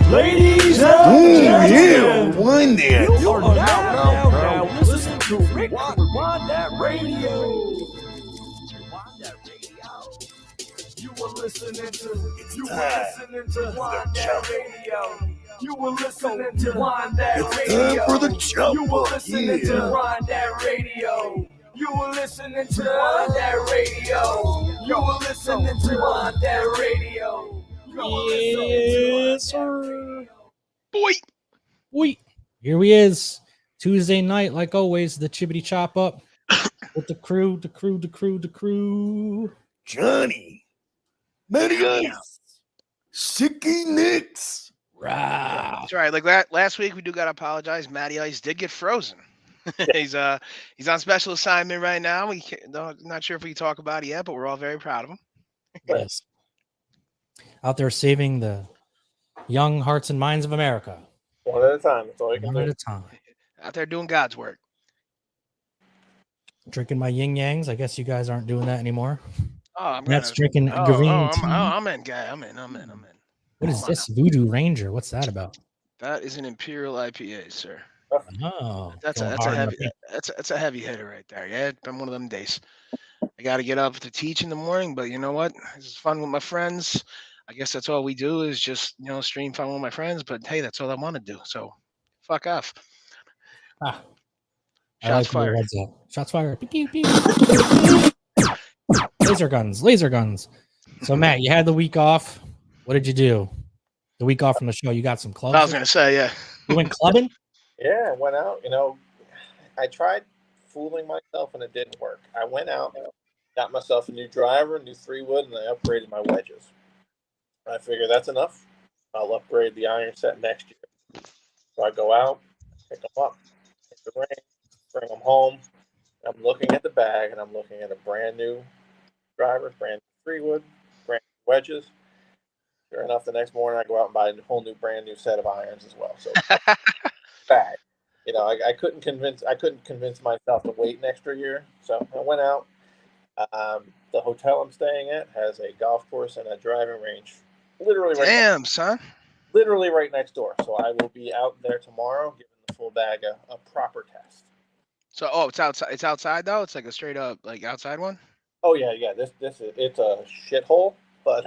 Ladies and gentlemen, One there. you are now listening to Rewind That Radio. Rewind That Radio. You were listening to Rewind That Radio. You were listening to Rewind That Radio. For the jump. You were listening to Rewind That Radio. You were listening to Rewind That Radio. You were listening to Rewind That Radio. Yes, sir. Boy. Here he is. Tuesday night, like always, the Chibbity Chop Up with the crew. Johnny. Matty Ice. Sicky Nicks. Rah. That's right. Like last week, we do got to apologize. Matty Ice did get frozen. He's on special assignment right now. Not sure if we can talk about it yet, but we're all very proud of him. Yes. Out there saving the young hearts and minds of America. One at a time. That's all you can One do. at a time. Out there doing God's work. Drinking my yin yangs. I guess you guys aren't doing that anymore. Oh, That's drinking green tea. I'm in, guy. I'm in. What is this? Voodoo Ranger. What's that about? That is an Imperial IPA, sir. Oh, That's a heavy hitter right there. Yeah, it's been one of them days. I got to get up to teach in the morning, but you know what? This is fun with my friends. I guess that's all we do is just, stream fun with my friends. But hey, that's all I want to do. So, fuck off. Shots fired. Shots fired. Pew, pew, pew. Laser guns. So, Matt, you had the week off. What did you do? The week off from the show, you got some clubs? I was gonna say, yeah. You went clubbing? Yeah, I went out. I tried fooling myself and it didn't work. I went out, got myself a new driver, new 3-wood, and I upgraded my wedges. I figure that's enough. I'll upgrade the iron set next year. So I go out, pick them up, take the ring, bring them home. I'm looking at the bag and I'm looking at a brand new driver, brand new 3-wood, brand new wedges. Sure enough, the next morning I go out and buy a whole new brand new set of irons as well. So bag. I couldn't convince myself to wait an extra year. So I went out. The hotel I'm staying at has a golf course and a driving range. Literally right next door. So I will be out there tomorrow giving the full bag a proper test. So it's outside. It's outside though. It's like a straight up outside one. Oh yeah. It's a shithole, but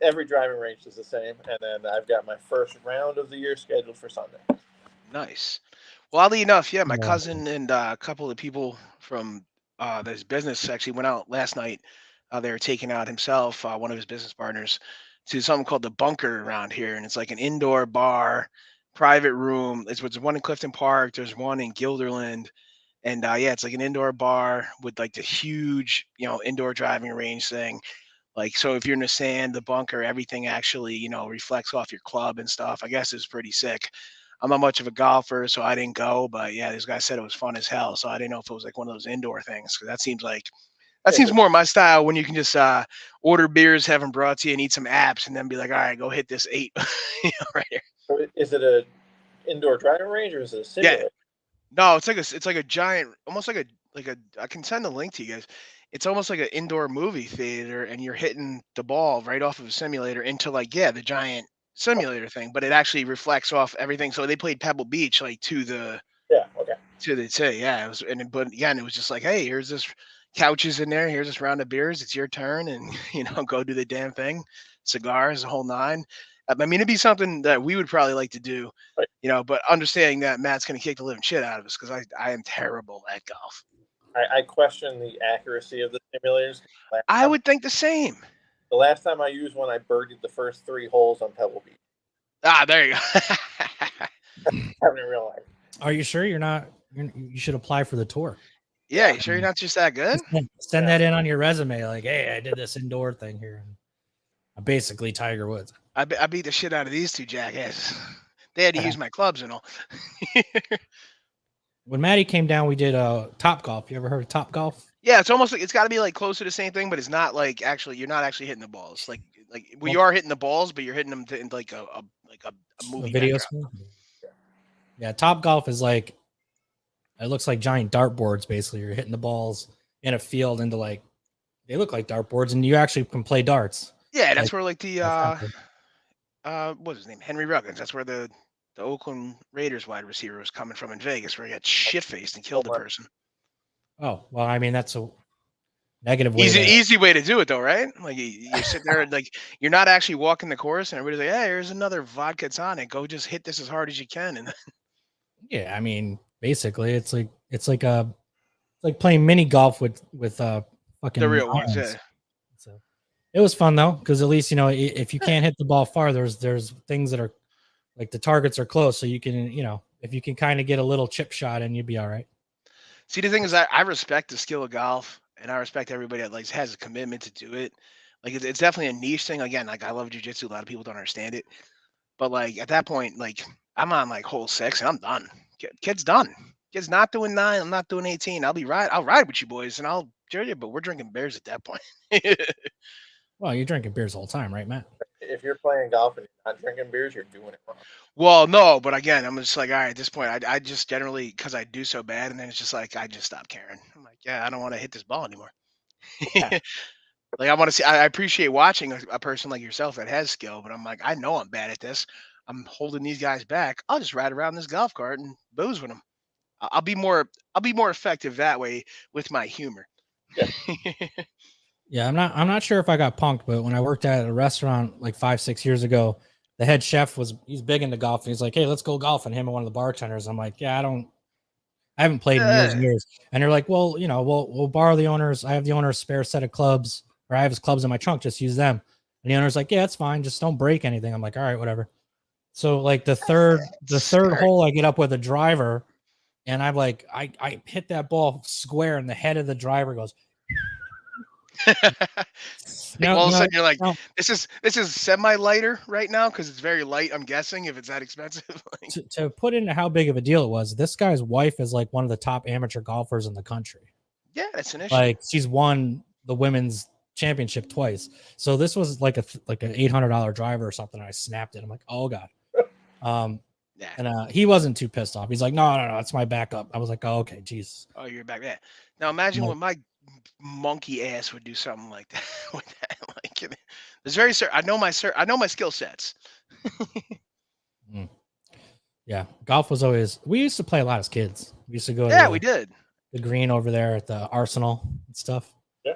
every driving range is the same. And then I've got my first round of the year scheduled for Sunday. Nice. Well, oddly enough, yeah, my cousin and a couple of people from this business actually went out last night. They were taking out himself, one of his business partners, to something called the Bunker around here, and it's like an indoor bar, private room. It's one in Clifton Park. There's one in Guilderland, and it's like an indoor bar with like the huge, indoor driving range thing. Like, so if you're in the sand, the Bunker, everything actually, reflects off your club and stuff. I guess it's pretty sick. I'm not much of a golfer, so I didn't go. But yeah, this guy said it was fun as hell. So I didn't know if it was like one of those indoor things, because that seems more my style, when you can just order beers, have them brought to you, and eat some apps, and then be like, all right, go hit this 8 right here. So is it a indoor driving range or is it a simulator? Yeah. No, it's like a giant, almost like a. I can send the link to you guys. It's almost like an indoor movie theater, and you're hitting the ball right off of a simulator into the giant simulator thing, but it actually reflects off everything. So they played Pebble Beach to the but again, it was just like, hey, here's this couches in there, here's this round of beers, it's your turn, and go do the damn thing, cigars, the whole 9. I mean, it'd be something that we would probably like to do, right. But understanding that Matt's going to kick the living shit out of us, because I am terrible at golf. I question the accuracy of the simulators. I would think the same. The last time I used one, I birdied the first 3 holes on Pebble Beach. There you go. Haven't realized. Are you sure you're not? You should apply for the tour. Yeah, you sure you're not just that good? Send that in on your resume. Like, hey, I did this indoor thing here. I'm basically Tiger Woods. I beat the shit out of these 2 jackasses. They had to use my clubs and all. When Matty came down, we did Top Golf. You ever heard of Top Golf? Yeah, it's almost like it's got to be like close to the same thing, but it's not like you're not actually hitting the balls. Like you are hitting the balls, but you're hitting them in like a movie video. Yeah, Top Golf is like, it looks like giant dartboards. Basically, you're hitting the balls in a field into they look like dartboards, and you actually can play darts. Yeah, that's Like, where like the that's what's his name? Henry Ruggens. That's where the Oakland Raiders wide receiver was coming from in Vegas, where he got shit faced and killed a person. oh, well, I mean, that's a negative way Easy way to do it though, right? Like you sit there and like you're not actually walking the course, and everybody's like, "Hey, here's another vodka tonic. Go just hit this as hard as you can." And Yeah, I mean, basically, it's like playing mini golf with fucking the real ones, irons. yeah. So it was fun though, because at least if you can't hit the ball far, there's things that are like the targets are close, so you can if you can kind of get a little chip shot in, you'd be all right. See, the thing is, I respect the skill of golf, and I respect everybody that like has a commitment to do it. Like it's definitely a niche thing. Again, like I love jujitsu. A lot of people don't understand it, but like at that point, like I'm on like hole 6 and I'm done. Kid's done. Kid's not doing 9. I'm not doing 18. I'll ride with you boys, and I'll judge you. But we're drinking beers at that point. Well, you're drinking beers the whole time, right, Matt? If you're playing golf and you're not drinking beers, you're doing it wrong. Well, no, but again, I'm just like, all right, at this point, I just generally, because I do so bad, and then it's just like, I just stop caring. I'm like, yeah, I don't want to hit this ball anymore. Yeah. Like, I want to see, I appreciate watching a person like yourself that has skill, but I'm like, I know I'm bad at this. I'm holding these guys back. I'll just ride around this golf cart and booze with them. I'll be more effective that way with my humor. Yeah, I'm not sure if I got punked, but when I worked at a restaurant like 5-6 years ago, the head chef he's big into golf. He's like, "Hey, let's go golf." And him and one of the bartenders, I'm like, "Yeah, I haven't played in years and years." And they're like, "Well, we'll borrow the owner's. I have the owner's spare set of clubs, or I have his clubs in my trunk. Just use them." And the owner's like, "Yeah, it's fine. Just don't break anything." I'm like, "All right, whatever." So like the third hole, I get up with a driver, and I'm like, I hit that ball square, and the head of the driver goes. Like all of a sudden you're like, this is semi lighter right now because it's very light. I'm guessing if it's that expensive. Like, to put into how big of a deal it was, this guy's wife is like one of the top amateur golfers in the country. yeah, that's an issue. Like she's won the women's championship twice. So this was like an $800 driver or something. And I snapped it. I'm like, oh god. Yeah. And he wasn't too pissed off. He's like, no, it's my backup. I was like, oh, okay, Jesus. Oh, you're back there. Now imagine when my monkey ass would do something like that. With that. Like, it's very I know my skill sets. Yeah, golf was always. We used to play a lot as kids. We used to go. Yeah, we did. The green over there at the Arsenal and stuff. Yeah.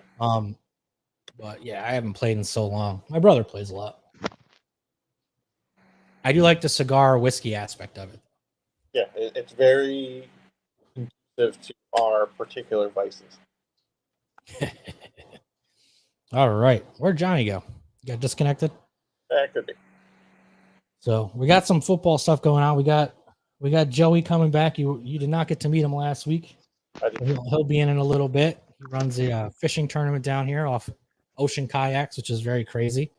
But yeah, I haven't played in so long. My brother plays a lot. I do like the cigar whiskey aspect of it. Yeah, it's very conducive to our particular vices. All right, where'd Johnny go? You got disconnected? That could be. So we got some football stuff going on. We got Joey coming back. You did not get to meet him last week. He'll be in a little bit. He runs a fishing tournament down here off Ocean Kayaks, which is very crazy.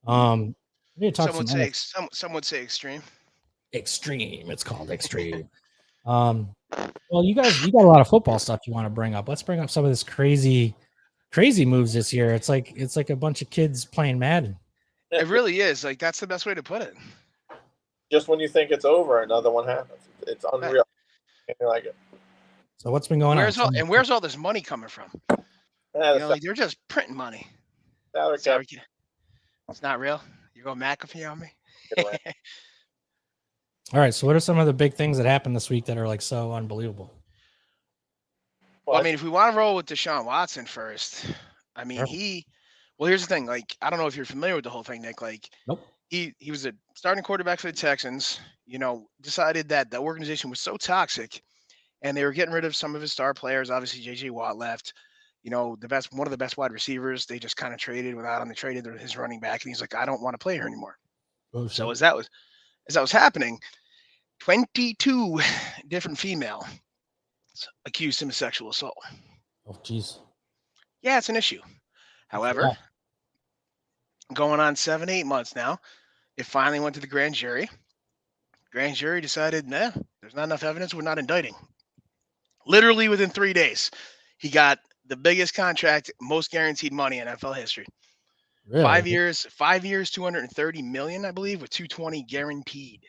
We need to talk some would say extreme. Extreme. It's called extreme. Well, you got a lot of football stuff you want to bring up. Let's bring up some of this crazy moves this year. It's like a bunch of kids playing Madden. It really is. Like that's the best way to put it. Just when you think it's over, another one happens. It's unreal. Anything like it. So what's been going on? Where's all this money coming from? Like they're just printing money. Sorry, it's not real. You're going McAfee on me. All right. So what are some of the big things that happened this week that are like so unbelievable? Well, I mean, if we want to roll with Deshaun Watson first, I mean, Sure. Well, here's the thing. Like, I don't know if you're familiar with the whole thing, Nick. Like, Nope. He was a starting quarterback for the Texans. Decided that the organization was so toxic, and they were getting rid of some of his star players. Obviously, J.J. Watt left. One of the best wide receivers. They just kind of traded without him. They traded his running back, and he's like, I don't want to play here anymore. Oh, so as that was happening, 22 different female accused him of sexual assault. Oh, jeez. Yeah, it's an issue. However, going on 7-8 months now, it finally went to the grand jury. Grand jury decided, nah, there's not enough evidence. We're not indicting. Literally within 3 days, he got the biggest contract, most guaranteed money in NFL history. Really? 5 years, $230 million, I believe, with $220 guaranteed.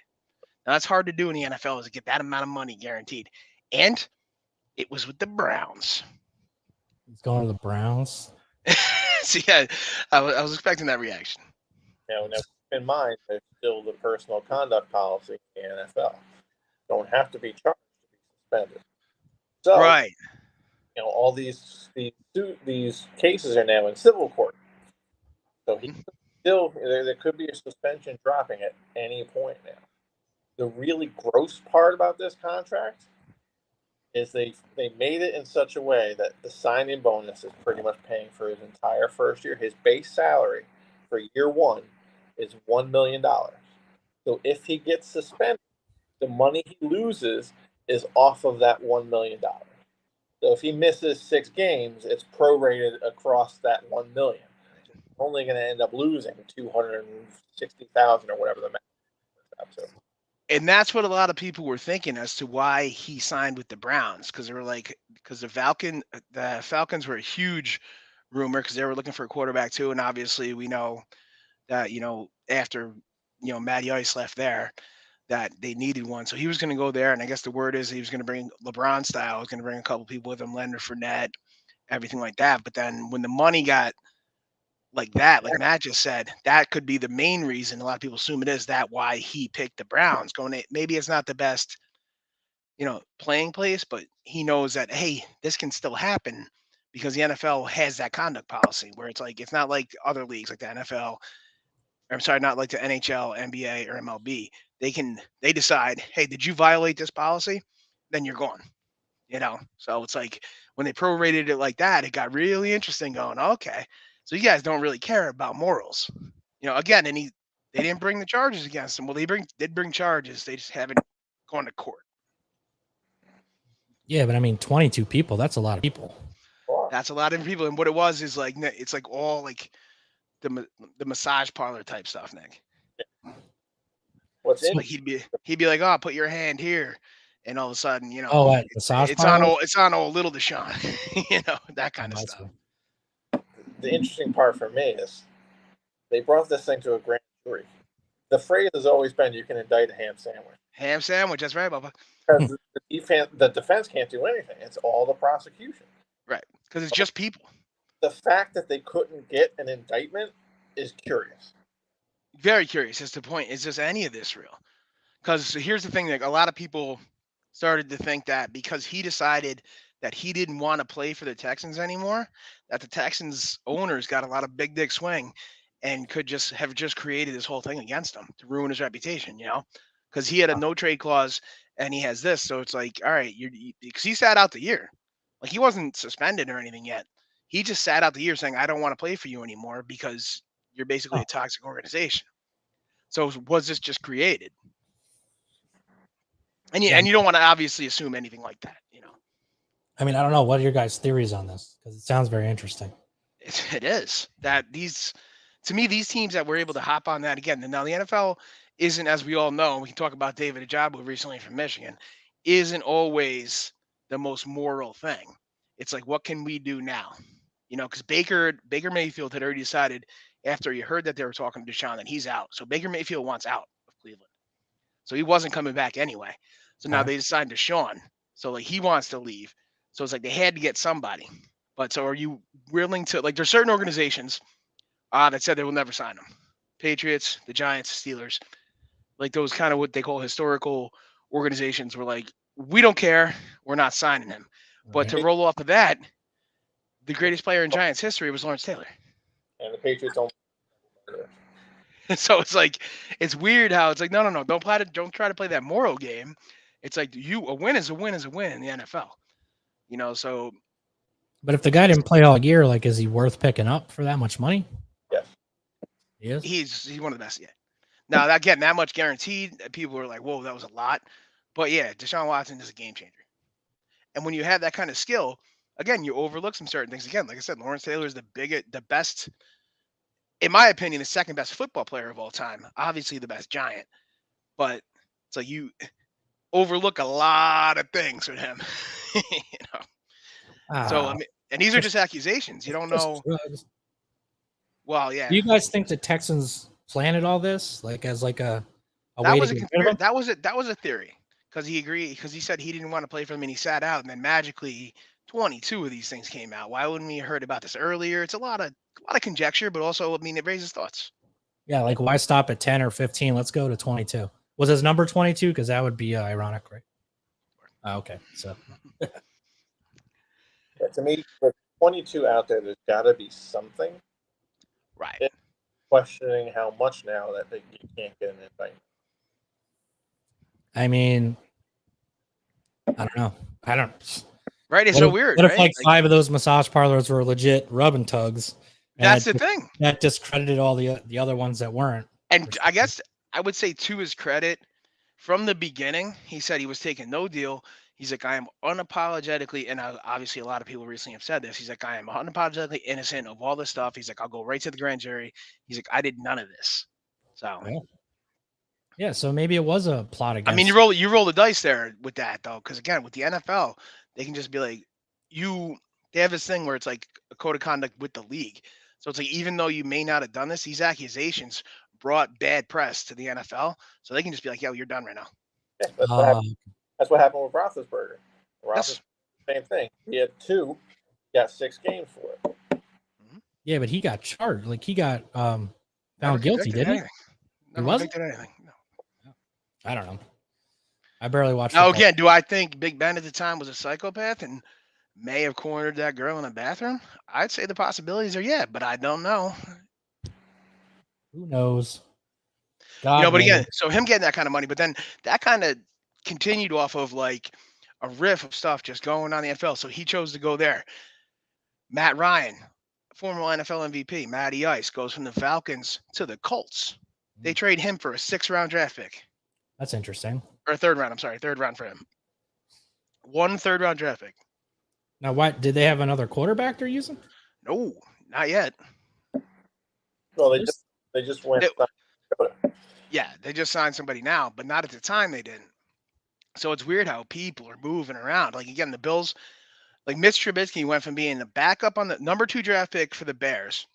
Now that's hard to do in the NFL, is to get that amount of money guaranteed. And it was with the Browns. He's going to the Browns. So yeah, I was expecting that reaction. Now keep in mind, there's still the personal conduct policy in the NFL. Don't have to be charged to be suspended. So, Right. all these cases are now in civil court. So he could still there could be a suspension dropping at any point now. The really gross part about this contract is they made it in such a way that the signing bonus is pretty much paying for his entire first year. His base salary for year one is $1 million. So if he gets suspended, the money he loses is off of that $1 million. So if he misses 6 games, it's prorated across that $1 million. He's only going to end up losing $260,000 or whatever the max is up to. And that's what a lot of people were thinking as to why he signed with the Browns, because they were like, because the Falcons were a huge rumor because they were looking for a quarterback too, and obviously we know that after Matty Ice left there, that they needed one, so he was going to go there, and I guess the word is he was going to bring LeBron style, he was going to bring a couple people with him, Leonard Fournette, everything like that. But then when the money got like that, like Matt just said, that could be the main reason. A lot of people assume it is that why he picked the Browns. Maybe it's not the best, playing place, but he knows that, hey, this can still happen because the NFL has that conduct policy where it's like, it's not like other leagues like the NFL. I'm sorry, not like the NHL, NBA, or MLB. They decide, hey, did you violate this policy? Then you're gone. So it's like when they prorated it like that, it got really interesting going, okay, so you guys don't really care about morals. Again, and they didn't bring the charges against him. Well, they did bring charges. They just haven't gone to court. Yeah, but I mean, 22 people, that's a lot of people. That's a lot of people. And what it was is like, it's like all like the massage parlor type stuff, Nick. What's Like he'd be like, oh, put your hand here. And all of a sudden, at massage it's parlor? on old little Deshaun, that kind of stuff. The interesting part for me is they brought this thing to a grand jury. The phrase has always been, you can indict a ham sandwich. Ham sandwich, that's right, Bubba. Because the defense can't do anything. It's all the prosecution. Right, because it's just people. The fact that they couldn't get an indictment is curious. Very curious as to the point, is just any of this real? Because here's the thing, like a lot of people started to think that because he decided that he didn't want to play for the Texans anymore, that the Texans owners got a lot of big dick swing and could have created this whole thing against him to ruin his reputation, because he had a no trade clause and he has this. So it's like, all right, because he sat out the year. Like he wasn't suspended or anything yet. He just sat out the year saying, I don't want to play for you anymore because you're basically a toxic organization. So was this just created? And you don't want to obviously assume anything like that, I mean, I don't know. What are your guys' theories on this? Because it sounds very interesting. It is that these teams that were able to hop on that again. Now the NFL isn't, as we all know, we can talk about David Ajabu recently from Michigan, isn't always the most moral thing. It's like, what can we do now? Because Baker Mayfield had already decided after he heard that they were talking to Deshaun that he's out. So Baker Mayfield wants out of Cleveland. So he wasn't coming back anyway. So now they decided Deshaun. So like he wants to leave. So it's like they had to get somebody. But so are you willing to, like, there's certain organizations that said they will never sign him. Patriots, the Giants, Steelers, like those kind of what they call historical organizations were like, we don't care, we're not signing him. But to roll off of that, the greatest player in Giants history was Lawrence Taylor. And the Patriots don't. So it's like, it's weird how it's like, no, don't try to play that moral game. It's like a win is a win is a win in the NFL. So. But if the guy didn't play all year, like, is he worth picking up for that much money? Yes. He is? He's one of the best yet. Now, again, that much guaranteed, people are like, whoa, that was a lot. But yeah, Deshaun Watson is a game changer. And when you have that kind of skill, again, you overlook some certain things. Again, like I said, Lawrence Taylor is the best, in my opinion, the second best football player of all time. Obviously the best Giant. But it's like you overlook a lot of things with him. So, I mean, and these are just accusations. You don't know. Well, yeah. Do you guys think the Texans planted all this, like, as like a that way was to a get rid of him? that was a theory because he agreed, because he said he didn't want to play for them and he sat out, and then magically 22 of these things came out. Why wouldn't we have heard about this earlier? It's a lot of a lot of conjecture, but also, I mean, it raises thoughts. Yeah, like why stop at 10 or 15? Let's go to 22. Was his number 22? Because that would be ironic, right? Okay, so Yeah, to me, with 22 out there, there's got to be something. Right. Yeah. Questioning how much now that you can't get an invite. I mean, I don't know. I don't. Right? It's What so if, weird, what if right? like 5 of those massage parlors were legit rub and tugs? And That's the thing. That discredited all the other ones that weren't. And I guess I would say, to his credit, from the beginning, he said he was taking no deal. He's like, I am unapologetically, and obviously a lot of people recently have said this. He's like, I am unapologetically innocent of all this stuff. He's like, I'll go right to the grand jury. He's like, I did none of this. So yeah, so maybe it was a plot against. I mean, you roll the dice there with that though, because again, with the NFL, they can just be like, they have this thing where it's like a code of conduct with the league. So it's like, even though you may not have done this, these accusations brought bad press to the NFL, so they can just be like, yo, you're done right now. Yeah, that's what happened with Roethlisberger. Yes. Same thing. He had 2, got 6 games for it. Yeah, but he got charged. Like he got found guilty, didn't he? Never wasn't? convicted anything. No. I don't know. I barely watched. Now, football. again, do I think Big Ben at the time was a psychopath and may have cornered that girl in a bathroom? I'd say the possibilities are yeah, but I don't know. Who knows? God But knows. again, so him getting that kind of money, but then that kind of continued off of like a riff of stuff just going on in the NFL. So he chose to go there. Matt Ryan, former NFL MVP, Matty Ice, goes from the Falcons to the Colts. They trade him for a 6th-round draft pick. That's interesting. Or 3rd round, I'm sorry, 3rd round for him. 1 3rd-round draft pick. Now, what did they have another quarterback they're using? No, not yet. Well, they just went. Yeah, they just signed somebody now, but not at the time they didn't. So it's weird how people are moving around. Like, again, the Bills, like Mitch Trubisky went from being the backup on the number 2 draft pick for the Bears,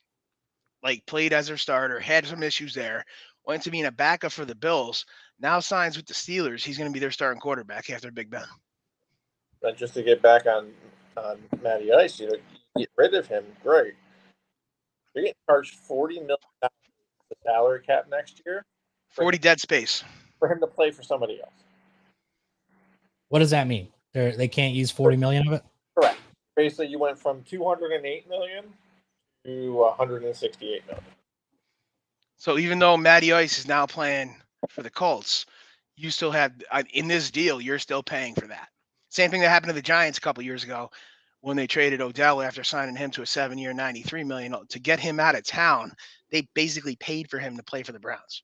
like played as their starter, had some issues there, went to being a backup for the Bills, now signs with the Steelers. He's going to be their starting quarterback after Big Ben. But just to get back on Matty Ice, get rid of him, great. You're getting charged $40 million the salary cap next year. 40 dead space. For him to play for somebody else. What does that mean? They can't use 40 million of it? Correct. Basically, you went from 208 million to 168 million. So even though Matty Ice is now playing for the Colts, you still have, in this deal, you're still paying for that. Same thing that happened to the Giants a couple years ago when they traded Odell after signing him to a 7-year, $93 million. To get him out of town, they basically paid for him to play for the Browns.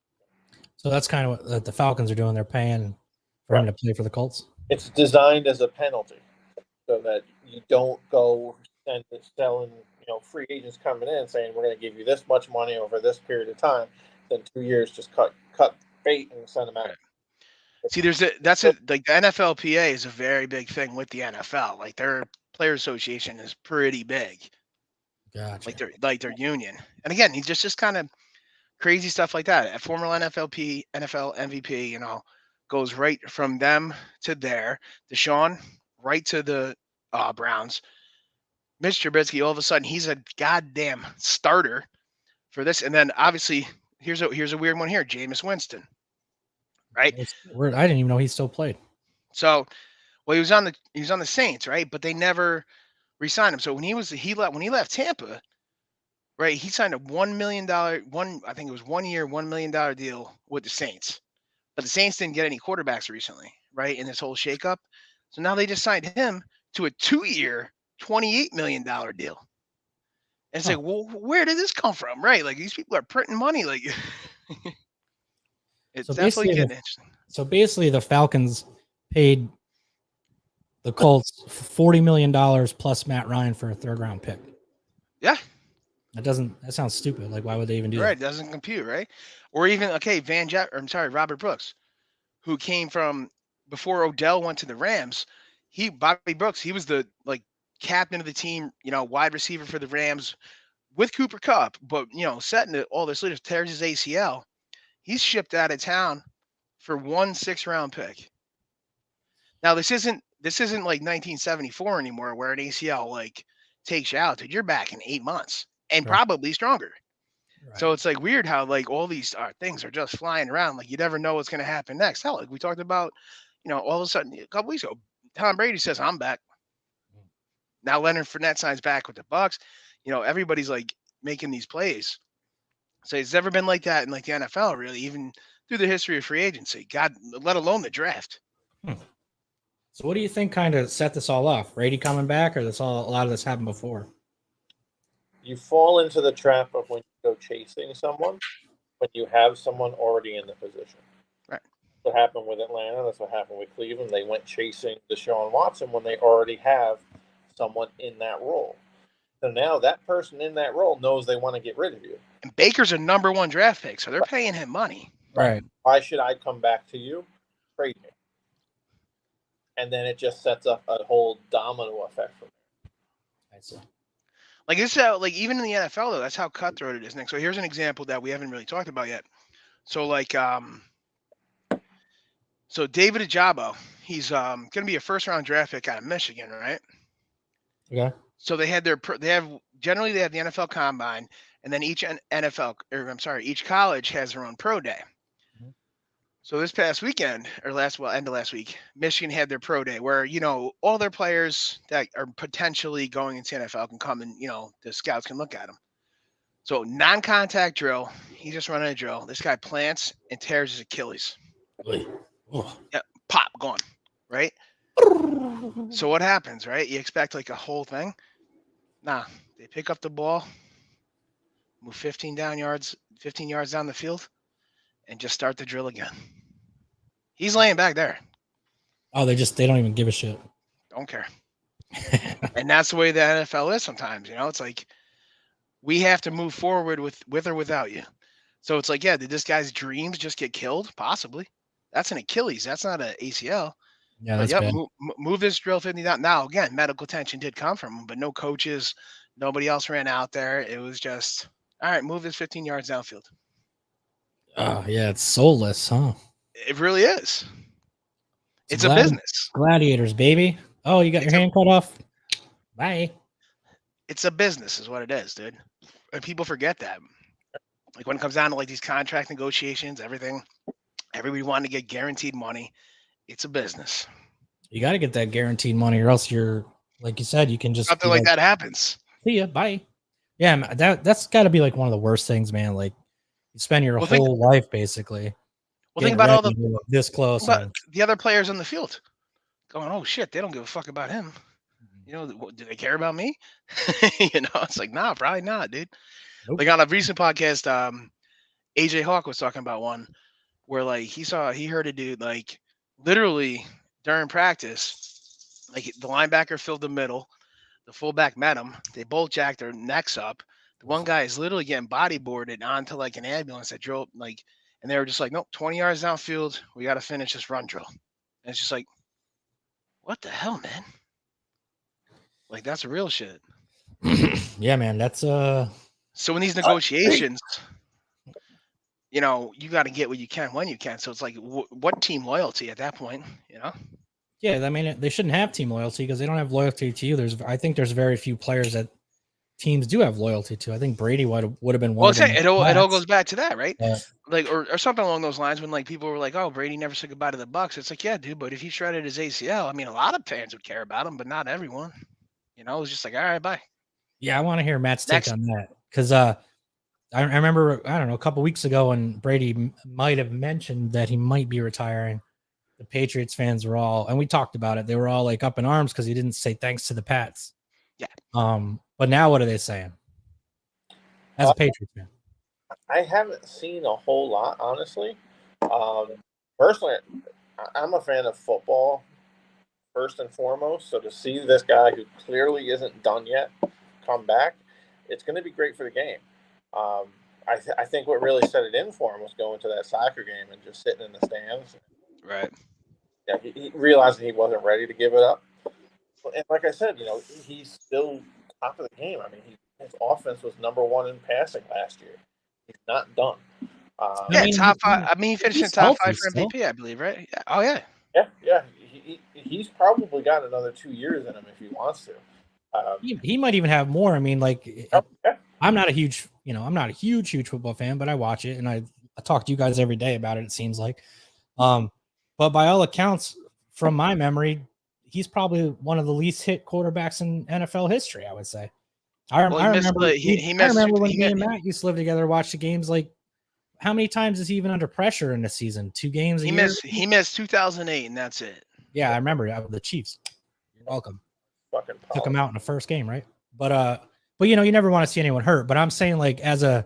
So that's kind of what the Falcons are doing. They're paying for him to play for the Colts. It's designed as a penalty so that you don't go and selling, free agents coming in saying we're going to give you this much money over this period of time. Then 2 years, just cut bait and send them out. See, like the NFLPA is a very big thing with the NFL. Like their player association is pretty big. Gotcha. Like their union. And again, he's just kind of crazy stuff like that. A former NFL MVP, goes right from them to there. Deshaun, right to the Browns. Mitch Trubisky, all of a sudden, he's a goddamn starter for this. And then obviously, here's a weird one here, Jameis Winston. Right? I didn't even know he still played. So, well, he was on the Saints, right? But they never re-signed him. So when he left Tampa, right, he signed a $1 million, I think it was 1 year, $1 million deal with the Saints. But the Saints didn't get any quarterbacks recently, right, in this whole shakeup. So now they just signed him to a 2-year, $28 million deal. And it's like, well, where did this come from, right? Like, these people are printing money. Like, it's definitely getting interesting. So basically, the Falcons paid the Colts $40 million plus Matt Ryan for a 3rd-round pick. Yeah. That sounds stupid. Like, why would they even do that? Right, it doesn't compute, right? Or even, Robert Brooks, who came from before Odell went to the Rams. Bobby Brooks, he was the captain of the team, wide receiver for the Rams with Cooper Kupp, but setting all this leaders, tears his ACL. He's shipped out of town for 1 6th-round pick. Now this isn't like 1974 anymore, where an ACL takes you out. Dude, you're back in 8 months. and Right. probably stronger. Right. So it's like weird how like all these things are just flying around. Like you never know what's going to happen next. Hell, like we talked about, all of a sudden a couple weeks ago, Tom Brady says I'm back. Now Leonard Fournette signs back with the Bucks. Everybody's like making these plays. So it's never been like that in like the NFL, really, even through the history of free agency. God, let alone the draft. So what do you think kind of set this all off? Brady coming back, or a lot of this happened before? You fall into the trap of when you go chasing someone, when you have someone already in the position. Right. That's what happened with Atlanta. That's what happened with Cleveland. They went chasing Deshaun Watson when they already have someone in that role. So now that person in that role knows they want to get rid of you. And Baker's a number 1 draft pick, so they're paying him money. Right. Why should I come back to you? Trade me. And then it just sets up a whole domino effect from there. I see. Like this is how, like even in the NFL though, that's how cutthroat it is, Nick. So here's an example that we haven't really talked about yet. So like so David Ajabo, he's gonna be a first-round draft pick out of Michigan, right? Okay. So they have the NFL Combine, and then each college has their own pro day. Mhm. So this past weekend, end of last week, Michigan had their pro day where, all their players that are potentially going into NFL can come and, the scouts can look at them. So non-contact drill, he's just running a drill. This guy plants and tears his Achilles. Oh. Yeah, pop, gone, right? So what happens, right? You expect like a whole thing. Nah, they pick up the ball, move 15 yards down the field, and just start the drill again. He's laying back there. Oh, they don't even give a shit. Don't care. And that's the way the NFL is sometimes. It's like we have to move forward with or without you. So it's like, yeah, did this guy's dreams just get killed? Possibly. That's an Achilles. That's not an ACL. Yeah, But that's bad. move this drill 50 down. Now, again, medical attention did come from him, but no coaches, nobody else ran out there. It was just, all right, move this 15 yards downfield. Oh, yeah, it's soulless, huh? It really is. It's a business. Gladiators, baby. Oh, you got your hand cut off? Bye. It's a business is what it is, dude. And people forget that. Like when it comes down to like these contract negotiations, everybody wanting to get guaranteed money. It's a business. You got to get that guaranteed money, or else you're, like you said, you can just something like that happens. See ya, bye. Yeah, that's got to be like one of the worst things, man. Like you spend your whole life basically. Well, think about all this close. The other players on the field going, oh shit, they don't give a fuck about him. Do they care about me? It's like, nah, probably not, dude. Nope. Like on a recent podcast, AJ Hawk was talking about one where like he heard a dude like literally during practice, like the linebacker filled the middle, the fullback met him, they both jacked their necks up. The one guy is literally getting bodyboarded onto like an ambulance that drove like, and they were just like, nope, 20 yards downfield, we got to finish this run drill. And it's just like, what the hell, man? Like that's real shit. Yeah, man, that's So in these negotiations, you got to get what you can when you can. So it's like, what team loyalty at that point, Yeah, I mean, they shouldn't have team loyalty because they don't have loyalty to you. I think there's very few players that teams do have loyalty to. I think Brady would have been one. Well, it all goes back to that, right? Like, or something along those lines. When like people were like, "Oh, Brady never said goodbye to the Bucks." It's like, yeah, dude, but if he shredded his ACL, I mean, a lot of fans would care about him, but not everyone. It was just like, all right, bye. Yeah, I want to hear Matt's take on that because I remember, I don't know, a couple weeks ago when Brady might have mentioned that he might be retiring. The Patriots fans were all, and we talked about it. They were all like up in arms because he didn't say thanks to the Pats. Yeah. But now what are they saying? As a Patriots fan, I haven't seen a whole lot, honestly. Personally, I'm a fan of football first and foremost. So to see this guy who clearly isn't done yet come back, it's going to be great for the game. I think what really set it in for him was going to that soccer game and just sitting in the stands. Right. Yeah, he realized he wasn't ready to give it up. And like I said, he's still top of the game. I mean, his offense was number 1 in passing last year. He's not done. Top 5. I mean, he finished in top 5 for MVP, I believe, right? Yeah. Oh, yeah. Yeah. He's probably got another 2 years in him if he wants to. He might even have more. I mean, like, I'm not a huge football fan, but I watch it and I talk to you guys every day about it. It seems like, but by all accounts, from my memory, he's probably one of the least hit quarterbacks in NFL history. I would say. I remember when me and Matt used to live together, watch the games. Like, how many times is he even under pressure in the season? 2 games a year. He missed 2008, and that's it. Yeah, I remember the Chiefs. You're welcome. Fucking took him out in the first game, right? But you know, you never want to see anyone hurt. But I'm saying, like, as a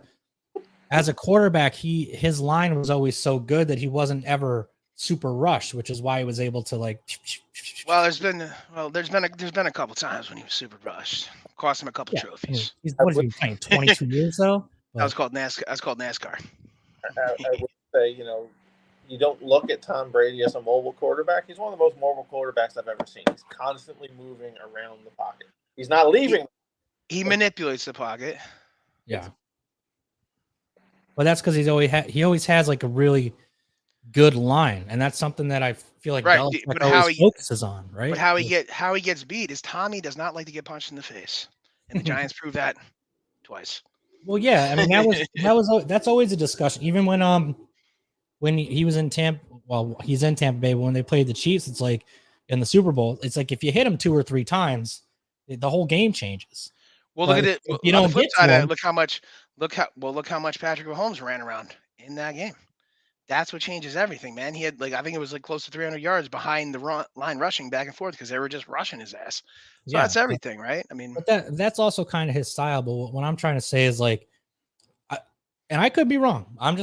quarterback, his line was always so good that he wasn't ever super rushed, which is why he was able to, like. Well, there's been a couple times when he was super rushed, cost him a couple trophies. What has he been playing 22 years though? That was called NASCAR. I would say, you know, you don't look at Tom Brady as a mobile quarterback. He's one of the most mobile quarterbacks I've ever seen. He's constantly moving around the pocket. He's not leaving. He manipulates the pocket. Yeah. But that's because he always has like a really good line, and that's something that I feel like Belichick always focuses on, right? But how he gets beat is Tommy does not like to get punched in the face, and the Giants proved that twice. Well, yeah, I mean that's always a discussion. Even when he was in Tampa, well, he's in Tampa Bay. But when they played the Chiefs, it's like in the Super Bowl, it's like if you hit him 2 or 3 times, the whole game changes. Well, look at it. You don't get to him. Look how much Patrick Mahomes ran around in that game. That's what changes everything, man. He had, like, I think it was like close to 300 yards behind the line rushing back and forth because they were just rushing his ass. So that's everything, right? I mean, but that's also kind of his style. But what I'm trying to say is, like, and I could be wrong. I'm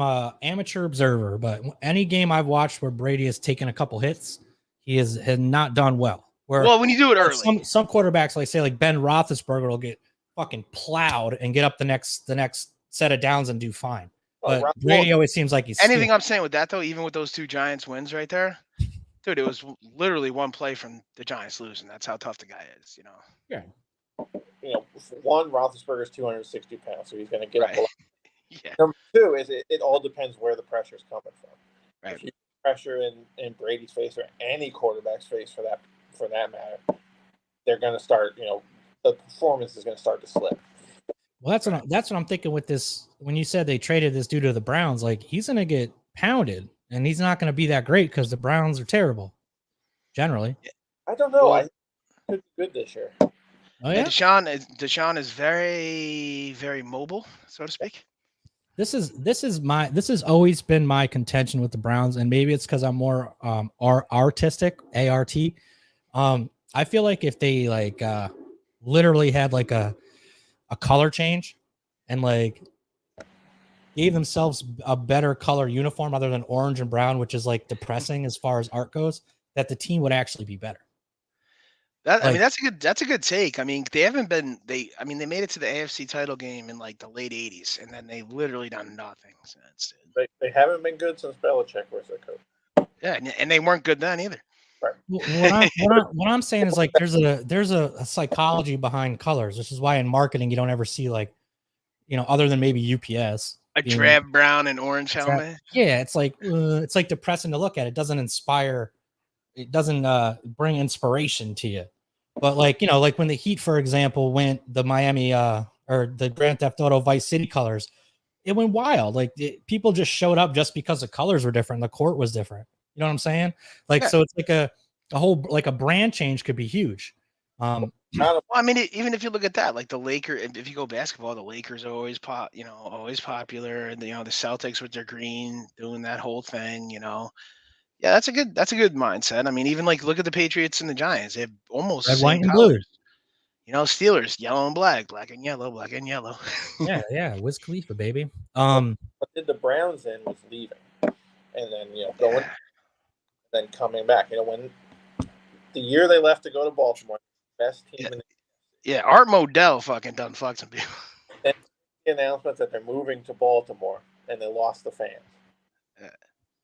a amateur observer, but any game I've watched where Brady has taken a couple hits, he has not done well. When you do it early, some quarterbacks, like say like Ben Roethlisberger, will get fucking plowed and get up the next set of downs and do fine. But Brady always seems like he's anything. I'm saying with that though, even with those 2 Giants wins right there, dude, it was literally one play from the Giants losing. That's how tough the guy is, you know. Yeah. You know, one, Roethlisberger's 260 pounds, so he's going to get up a lot. Yeah. Number 2 is it all depends where the pressure's coming from. Right. If you pressure in Brady's face or any quarterback's face for that matter, they're going to start. You know, the performance is going to start to slip. Well, that's what I'm thinking with this. When you said they traded this dude to the Browns, like, he's going to get pounded, and he's not going to be that great because the Browns are terrible, generally. I don't know. I think he could be good this year. Oh yeah, Deshaun is very, very mobile, so to speak. This has always been my contention with the Browns, and maybe it's because I'm more artistic, ART. I feel like if they like literally had like a color change and like gave themselves a better color uniform other than orange and brown, which is like depressing as far as art goes, that the team would actually be better. I mean, that's a good take. I mean, they made it to the AFC title game in like the late 80s, and then they literally done nothing since. They haven't been good since Belichick was their coach. Yeah, and they weren't good then either. Right. What I'm saying is, like, there's a psychology behind colors, which is why in marketing you don't ever see, like, you know, other than maybe UPS, a drab brown and orange helmet. Yeah, it's like depressing to look at. It doesn't inspire. It doesn't bring inspiration to you. But, like, you know, like when the Heat, for example, went the Miami or the Grand Theft Auto Vice City colors, it went wild. Like, people just showed up just because the colors were different. The court was different. You know what I'm saying? Like, yeah. So it's like a whole, like, a brand change could be huge. Well, I mean, even if you look at that, like the Lakers, if you go basketball, the Lakers are always always popular, and the Celtics with their green, doing that whole thing, you know. Yeah, that's a good mindset. I mean, even like look at the Patriots and the Giants; they have almost red, same white, and colors. blue. You know, Steelers, yellow and black, black and yellow, black and yellow. yeah, Wiz Khalifa, baby. What did the Browns in was leaving, and then going, then coming back. You know, when the year they left to go to Baltimore, best team in the Art Modell fucking done fucked some people. Then the announcement that they're moving to Baltimore, and they lost the fans. Yeah.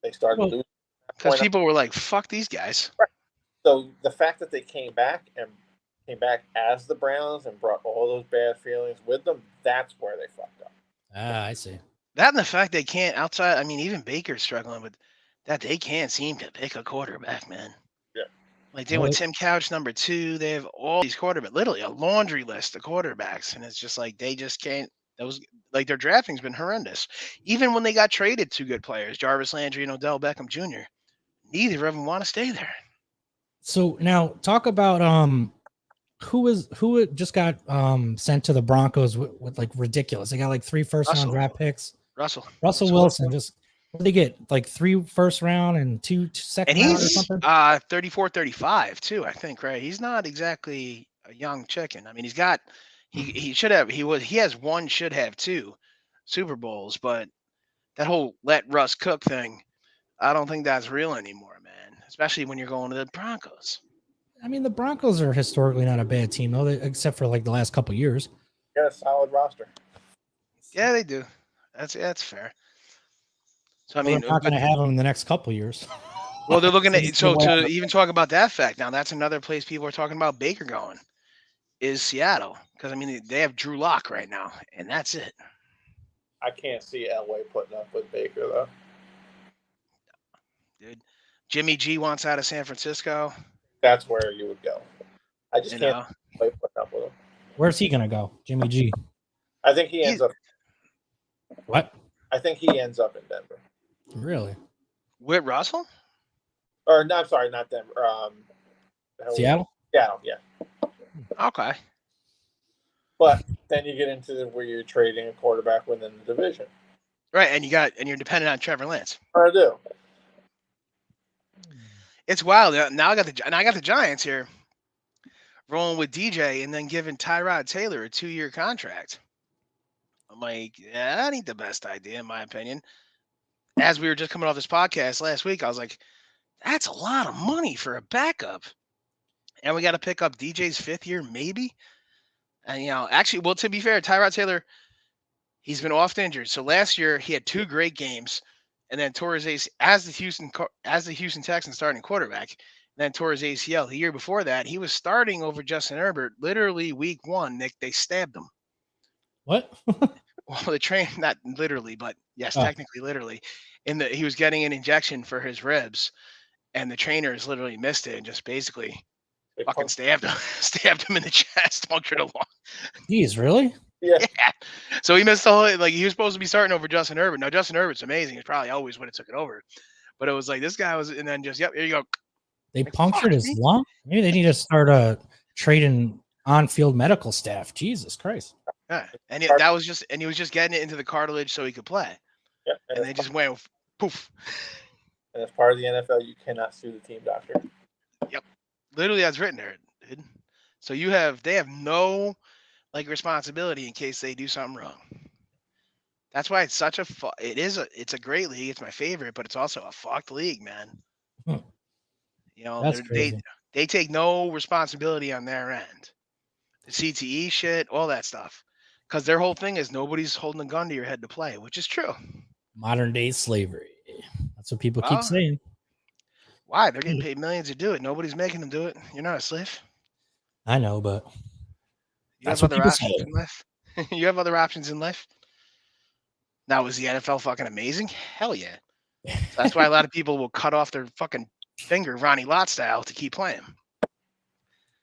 They started losing. Because people were like, fuck these guys. Right. So the fact that they came back as the Browns and brought all those bad feelings with them, that's where they fucked up. I see. That and the fact they can't outside, I mean, even Baker's struggling with that. They can't seem to pick a quarterback, man. Yeah. Like they went Tim Couch number 2. They have all these quarterbacks, literally a laundry list of quarterbacks, and it's just like they just can't. Those like their drafting's been horrendous. Even when they got traded, 2 good players, Jarvis Landry and Odell Beckham Jr. Neither of them want to stay there. So now talk about who just got sent to the Broncos with like ridiculous. They got like 3 first-round draft picks. Russell Wilson just what did they get? Like 3 first round and 2 second and round or he's something? 34, 35 too, I think, right? He's not exactly a young chicken. I mean, he's got he should have he has 1, should have 2 Super Bowls, but that whole let Russ cook thing, I don't think that's real anymore, man. Especially when you're going to the Broncos. I mean, the Broncos are historically not a bad team, though, except for like the last couple years. Got a solid roster. Yeah, they do. That's fair. So I mean, we're not going to have them in the next couple years. Well, they're looking at so to even talk about that fact. Now, that's another place people are talking about Baker going is Seattle, because I mean they have Drew Lock right now, and that's it. I can't see Elway putting up with Baker though. Dude, Jimmy G wants out of San Francisco. That's where you would go. I just can't putting up with him. Where's he going to go, Jimmy G? I think he ends up. What? I think he ends up in Denver. Really? With Russell? Or no, I'm sorry, not Denver. Seattle? Seattle, yeah. Okay. But then you get into where you're trading a quarterback within the division. Right, and you're dependent on Trevor Lance. I do. It's wild. Now I got the Giants here rolling with DJ and then giving Tyrod Taylor a 2-year contract. I'm like, yeah, that ain't the best idea in my opinion. As we were just coming off this podcast last week, I was like, that's a lot of money for a backup. And we got to pick up DJ's 5th year, maybe. And, actually, well, to be fair, Tyrod Taylor, he's been oft injured. So last year he had 2 great games and then tore his ACL as the Houston Texans starting quarterback. And then tore his ACL. The year before that, he was starting over Justin Herbert. Literally week 1, they stabbed him. What? Well, the train, not literally, but yes, technically literally. He was getting an injection for his ribs, and the trainers literally missed it and just basically fucking stabbed him in the chest, punctured a lung. Jeez, really? Yeah. So he missed the whole, like, he was supposed to be starting over Justin Herbert. Now, Justin Herbert's amazing. It's probably always would have took it over. But it was like, this guy was, and then just, yep, here you go. They punctured his lung? Maybe they need to start trading on-field medical staff. Jesus Christ. Yeah. And he was just getting it into the cartilage so he could play. Yeah. And they just went poof. And as part of the NFL, you cannot sue the team doctor. Yep. Literally, that's written there, dude. So they have no responsibility in case they do something wrong. That's why it's such it's a great league. It's my favorite, but it's also a fucked league, man. That's crazy. They take no responsibility on their end. The CTE shit, all that stuff. Because their whole thing is nobody's holding a gun to your head to play, which is true. Modern day slavery. That's what people keep saying. Why? They're getting paid millions to do it. Nobody's making them do it. You're not a slave. I know, but you have other options in life. You have other options in life. Now, is the NFL fucking amazing? Hell yeah. So that's why a lot of people will cut off their fucking finger, Ronnie Lott style, to keep playing.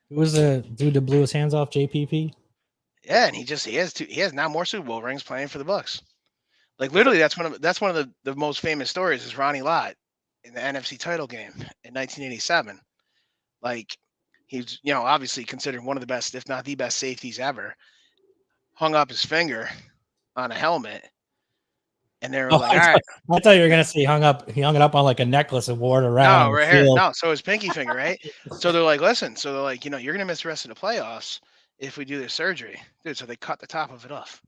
Who was the dude that blew his hands off? JPP. Yeah, and he has now more Super Bowl rings playing for the Bucs. Like literally, that's one of the most famous stories is Ronnie Lott in the NFC title game in 1987. Like he's obviously considered one of the best, if not the best, safeties ever. Hung up his finger on a helmet, and they were like, "All right." I thought you were gonna say he hung it up on like a necklace and wore it around. No, right here. No, so his pinky finger, right? So they're like, "Listen," so they're like, "You're gonna miss the rest of the playoffs if we do this surgery, dude." So they cut the top of it off.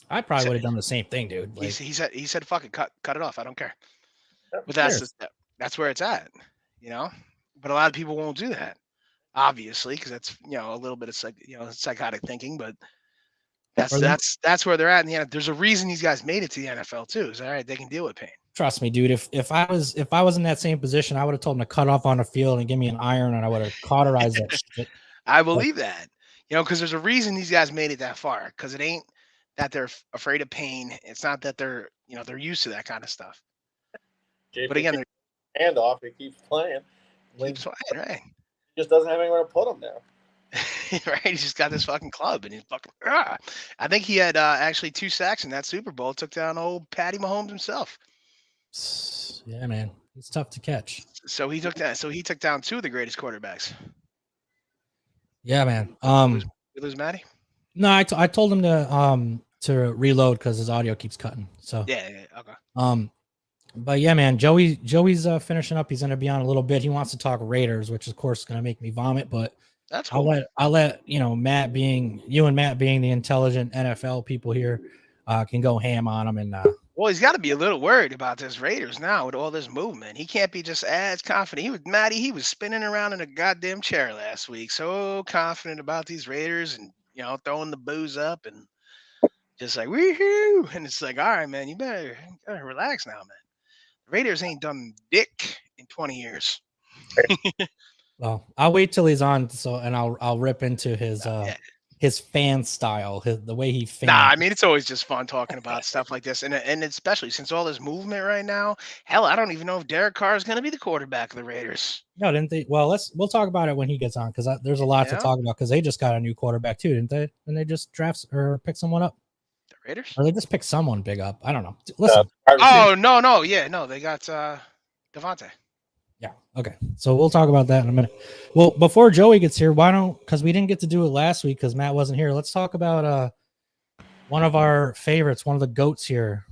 I probably would have done the same thing, dude. Like, he said, "Fuck it, cut it off. I don't care." But that's where it's at, But a lot of people won't do that, obviously, because that's a little bit of psychotic thinking. But that's where they're at in the NFL. There's a reason these guys made it to the NFL too. Is all right, they can deal with pain. Trust me, dude. If I was in that same position, I would have told him to cut off on the field and give me an iron, and I would have cauterized that shit. I believe that, because there's a reason these guys made it that far. Because it ain't that they're afraid of pain. It's not that they're used to that kind of stuff. JP but again, hand off. He keeps playing. Keeps playing, right? just doesn't have anywhere to put him now. Right? He's just got this fucking club, and he's fucking. I think he had actually 2 sacks in that Super Bowl. Took down old Patty Mahomes himself. Yeah, man, he's tough to catch. So he took that. So he took down 2 of the greatest quarterbacks. Yeah, man. We lose Matty. No, I told him to reload because his audio keeps cutting. So Yeah. Okay. But yeah, man, Joey's finishing up. He's gonna be on a little bit. He wants to talk Raiders, which of course is gonna make me vomit. But That's cool. I'll let you and Matt being the intelligent NFL people here, can go ham on him. And Well, he's got to be a little worried about this Raiders now with all this movement. He can't be just as confident. He was spinning around in a goddamn chair last week, so confident about these Raiders, and throwing the booze up and just like woohoo. And it's like, all right, man, you better relax now, man. The Raiders ain't done dick in 20 years. well, I'll wait till he's on. And I'll rip into his Yeah. his fan style, the way he fans. Nah, I mean, it's always just fun talking about stuff like this, and especially since all this movement right now. Hell, I don't even know if Derek Carr is going to be the quarterback of the Raiders. No, didn't they? Well, we'll talk about it when he gets on, because there's a lot to Yeah. talk about, because they just got a new quarterback too, didn't they? And they just draft or pick someone up. The Raiders? Or they just picked someone big up. I don't know. Listen. Oh no, yeah, no, they got Devontae. Yeah. Okay. So we'll talk about that in a minute. Well, before Joey gets here, because we didn't get to do it last week because Matt wasn't here. Let's talk about one of our favorites, one of the GOATs here,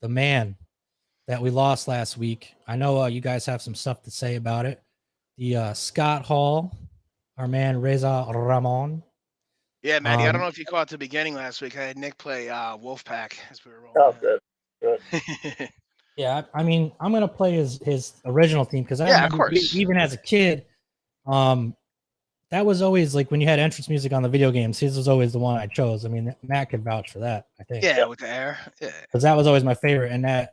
the man that we lost last week. I know you guys have some stuff to say about it. The Scott Hall, our man Reza Ramon. Yeah, Matty, I don't know if you caught the beginning last week. I had Nick play Wolfpack as we were rolling. Oh, good. Yeah, I mean, I'm gonna play his original theme because of course. Even as a kid, that was always like when you had entrance music on the video games. His was always the one I chose. I mean, Matt could vouch for that. I think. Yeah, with the air. Yeah, because that was always my favorite. And that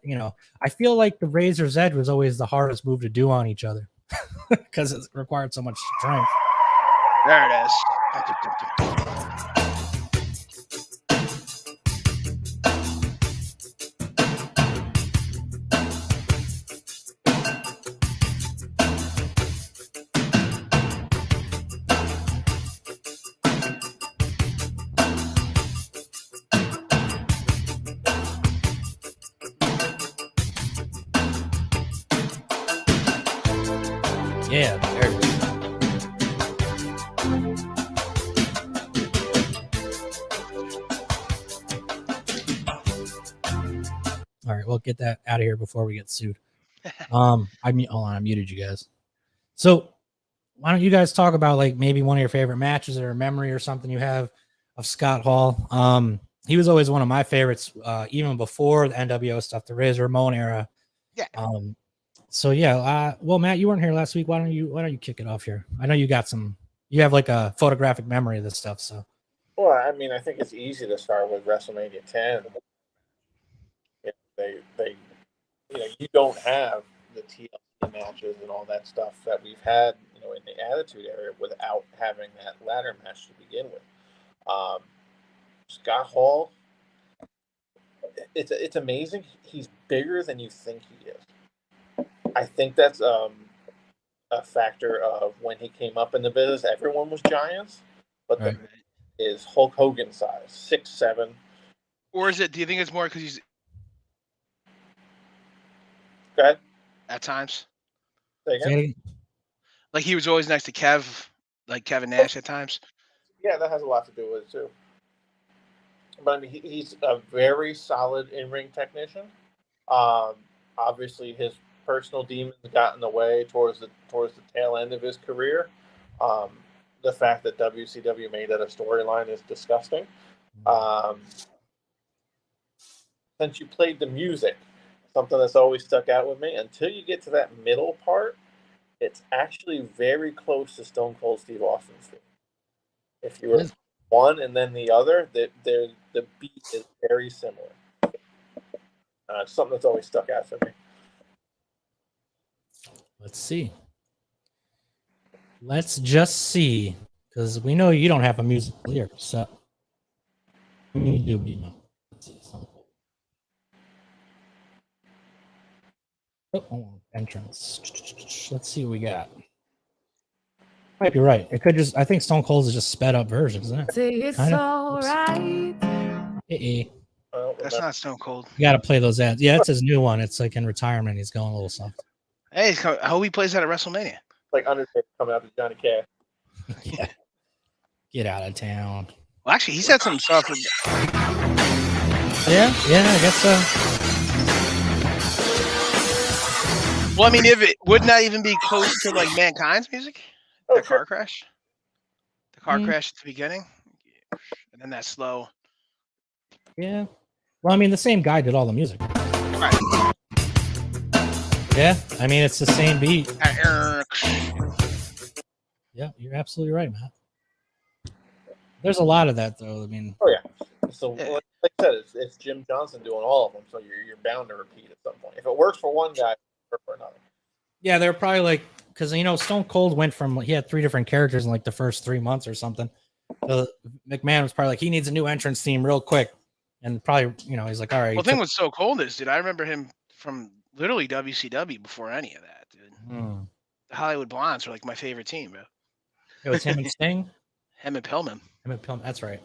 I feel like the Razor's Edge was always the hardest move to do on each other because it required so much strength. There it is. Yeah, there it is. All right, we'll get that out of here before we get sued. Hold on, I muted you guys. So why don't you guys talk about like maybe one of your favorite matches or a memory or something you have of Scott Hall? He was always one of my favorites, even before the NWO stuff, the Razor Ramon era. Yeah. So yeah, well, Matt, you weren't here last week. Why don't you kick it off here? I know you have like a photographic memory of this stuff. So. Well, I mean, I think it's easy to start with WrestleMania 10. You don't have the TLC matches and all that stuff that we've had, in the Attitude Era without having that ladder match to begin with. Scott Hall, it's amazing. He's bigger than you think he is. I think that's a factor of when he came up in the business, everyone was giants, but right. is Hulk Hogan size, 6'7". Or is it? Do you think it's more because he's? Go ahead. At times. Say again? Like he was always next to like Kevin Nash at times. Yeah, that has a lot to do with it too. But I mean, he's a very solid in-ring technician. Obviously, his personal demons got in the way towards the tail end of his career. The fact that WCW made that a storyline is disgusting. Since you played the music, something that's always stuck out with me, until you get to that middle part, it's actually very close to Stone Cold Steve Austin's theme. If you were one and then the other, the beat is very similar. It's something that's always stuck out for me. Let's see. Let's just see, because we know you don't have a music lyric set. We do, Let's see something. Oh, entrance. Let's see what we got. Might be right. It could just. I think Stone Cold's is just sped up version, isn't it? Say it's Kinda. alright. You I don't That's remember. not Stone Cold. got to play those ads. Yeah, that's his new one. It's like in retirement. He's going a little soft. Hey, I hope he plays that at WrestleMania. Like Undertaker coming out to Johnny Cash. Yeah. Get out of town. Well, actually, he said some stuff. Yeah, I guess so. Well, I mean, if it wouldn't that even be close to like Mankind's music? Oh, That sure. car crash. The car Mm. crash at the beginning, and then that slow. Yeah. Well, I mean, the same guy did all the music. Right. Yeah. I mean, it's the same beat. Uh, Yeah, you're absolutely right, Matt. There's a lot of that, though. I mean, Oh yeah. So Yeah. like I said, it's Jim Johnson doing all of them. So you're bound to repeat at some point. If it works for one guy, it works for another. yeah, they're probably like, because, Stone Cold went from, he had 3 different characters in like the first 3 months or something. So McMahon was probably like, he needs a new entrance theme real quick. And probably, he's like, all right. well, the thing with So Cold is, dude, I remember him from literally WCW before any of that, dude. The Hollywood Blondes were like my favorite team, bro. It was him and Sting. Him and Pillman. That's right.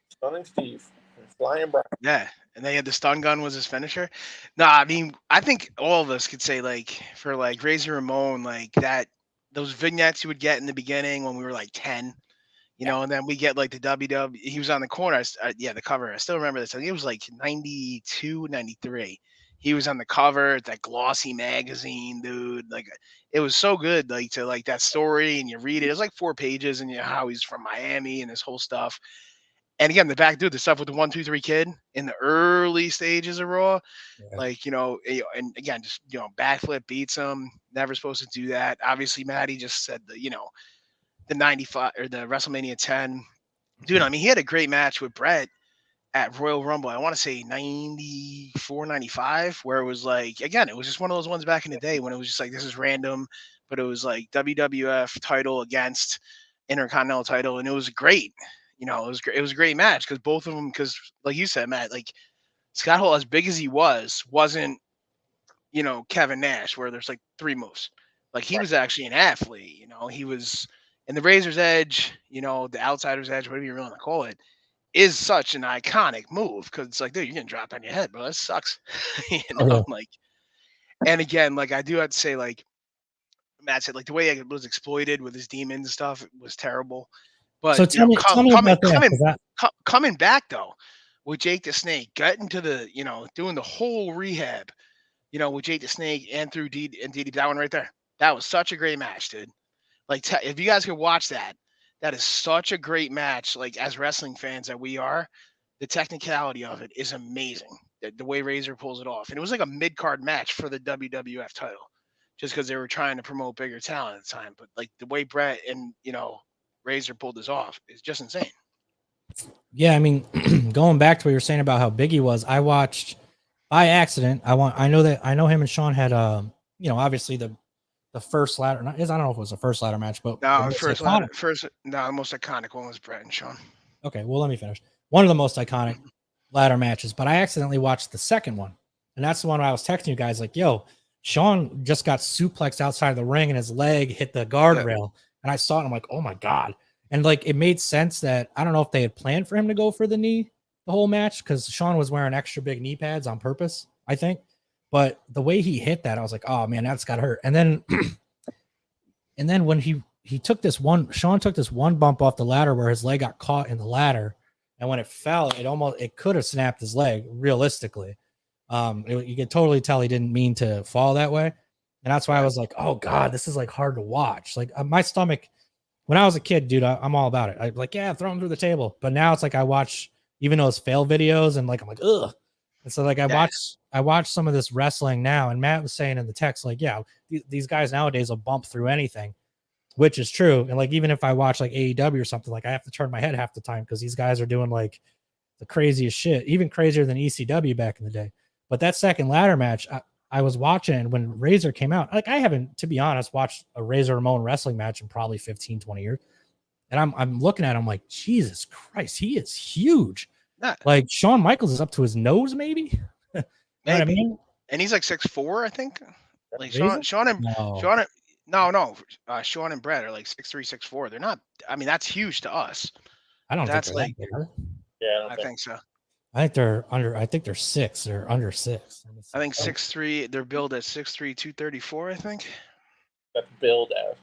Stunning Steve and Flying Brian. Yeah, and they had the stun gun was his finisher. No, I mean, I think all of us could say like for like Razor Ramon, like that those vignettes you would get in the beginning when we were like 10, and then we get like the WW. He was on the corner. The cover. I still remember this. I think it was like 92, 93. He was on the cover, that glossy magazine, dude. Like it was so good, like to like that story, and you read it. It was like 4 pages, and how he's from Miami and this whole stuff. And again, the stuff with the 1, 2, 3 kid in the early stages of Raw, like and again, just backflip beats him. Never supposed to do that. Obviously, Matty just said the 95 or the WrestleMania 10, dude. I mean, he had a great match with Brett at Royal Rumble. I want to say 94, 95, where it was like, again, it was just one of those ones back in the day when it was just like, this is random, but it was like WWF title against Intercontinental title, and it was great. It was great. It was a great match because both of them, because like you said, Matt, like Scott Hall, as big as he wasn't, Kevin Nash, where there's like 3 moves. Like he was actually an athlete, he was in the Razor's Edge, the Outsider's Edge, whatever you want to call it, is such an iconic move because it's like, dude, you're gonna drop on your head, bro. That sucks. Like, and again, like I do have to say, like Matt said, like the way it was exploited with his demons and stuff was terrible. But so tell me about that. Coming back though, with Jake the Snake, getting to the, doing the whole rehab, with Jake the Snake and through DD, that one right there. That was such a great match, dude. Like, if you guys could watch that, that is such a great match. Like, as wrestling fans that we are, the technicality of it is amazing. The way Razor pulls it off. And it was like a mid-card match for the WWF title, just because they were trying to promote bigger talent at the time. But, like, the way Brett and, Razor pulled this off is just insane. Yeah, I mean, going back to what you were saying about how big he was, I watched by accident. I know him and Sean had obviously the first ladder. I don't know if it was the first ladder match, but No, the most iconic one was Brett and Sean. Okay, well, let me finish. One of the most iconic ladder matches, but I accidentally watched the second one, and that's the one where I was texting you guys like, "Yo, Sean just got suplexed outside the ring, and his leg hit the guardrail." And I saw it, and I'm like, "Oh my god!" And like, it made sense that I don't know if they had planned for him to go for the knee the whole match because Sean was wearing extra big knee pads on purpose, I think. But the way he hit that, I was like, "Oh man, that's got to hurt." And then, when he took this one, Sean took this one bump off the ladder where his leg got caught in the ladder, and when it fell, it could have snapped his leg realistically. You could totally tell he didn't mean to fall that way. And that's why I was like, oh God, this is like hard to watch. Like my stomach, when I was a kid, dude, I'm all about it. I'm like, yeah, throw him through the table. But now it's like I watch even those fail videos and like I'm like, ugh. And so like I watch some of this wrestling now, and Matt was saying in the text, like, yeah, these guys nowadays will bump through anything, which is true. And like even if I watch like AEW or something, like I have to turn my head half the time because these guys are doing like the craziest shit, even crazier than ECW back in the day. But that second ladder match, I was watching, and when Razor came out, like I haven't, to be honest, watched a Razor Ramon wrestling match in probably 15, 20 years. And I'm looking at him like, Jesus Christ, he is huge. Like Shawn Michaels is up to his nose, maybe. You know what I mean? And he's like 6'4", I think. Like Razor? Sean and No. Sean. No. Sean and Brett are like 6'3", 6'4". They're not. I mean, that's huge to us. I don't That's think they're like. that big. Are they? Yeah, I think so. I think they're under. I think they're 6 or under 6. Let me see. I think 6'3". They're billed at 6'3", 234. I think. that's build as.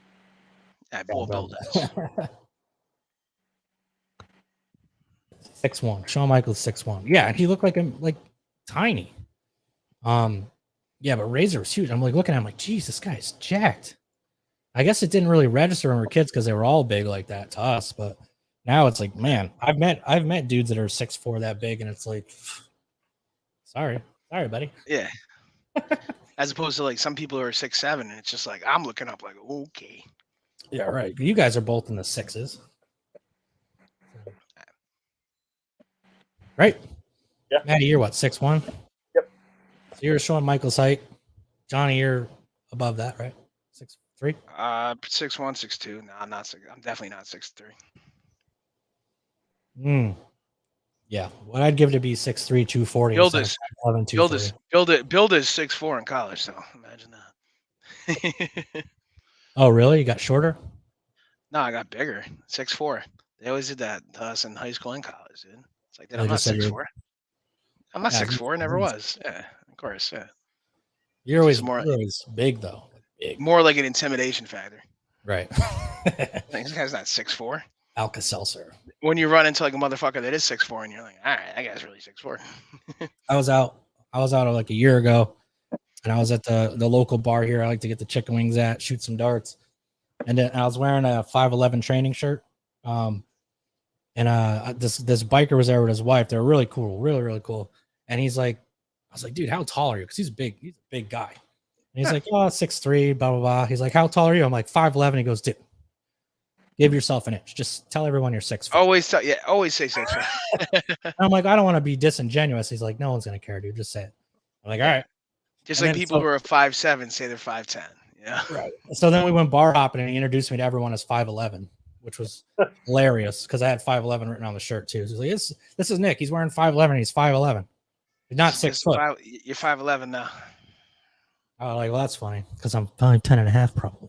Yeah, Yeah, build bro. as. 6'1". Shawn Michaels 6'1". Yeah, and he looked like tiny. Yeah, but Razor was huge. I'm like looking at him like, geez, this guy's jacked. I guess it didn't really register when we were kids because they were all big like that to us, but now it's like, man, I've met dudes that are 6'4" that big, and it's like, sorry, buddy. Yeah. As opposed to like some people who are 6'7", and it's just like I'm looking up like, okay. Yeah, right. You guys are both in the 6s. Right? Yeah. Matty, you're what, 6'1"? Yep. So you're Shawn Michaels' height. Johnny, you're above that, right? 6'3"? 6'1", 6'2". No, I'm not 6. I'm definitely not 6'3". Yeah. What I'd give to be 6'3", 240. Build instead is of 5'11", 240. build is 6'4" in college. So imagine that. Oh, really? You got shorter? No, I got bigger. 6'4". They always did that to us in high school and college, dude. It's like, They I'm not just said 6'4". I'm not Yeah, 6'4". Never was. Yeah, of course. Yeah. You're always big, though. Big. More like an intimidation factor. Right. Like, this guy's not 6'4". Alka-Seltzer. When you run into like a motherfucker that is 6'4", and you're like, all right, that guy's really 6'4". I was out like a year ago, and I was at the local bar here. I like to get the chicken wings at, shoot some darts, and then I was wearing a 5'11" training shirt. And this biker was there with his wife. They're really cool, really cool. And he's like, I was like, dude, how tall are you? Because he's a big guy. And he's like, oh, 6'3", blah blah blah. He's like, how tall are you? I'm like, 5'11". He goes, dude, give yourself an inch. Just tell everyone you're 6'4". Always say 6'4". I'm like, I don't want to be disingenuous. He's like, no one's gonna care, dude. Just say it. I'm like, all right. Just And like then people who are 5'7" say they're 5'10". Yeah. Right. So then we went bar hopping, and he introduced me to everyone as 5'11", which was hilarious because I had 5'11" written on the shirt too. So he's like, this is Nick. He's wearing 5'11". He's 5'11". He's not 6 foot. You're 5'11" now. I was like, well, that's funny because I'm 5'10" and a half probably.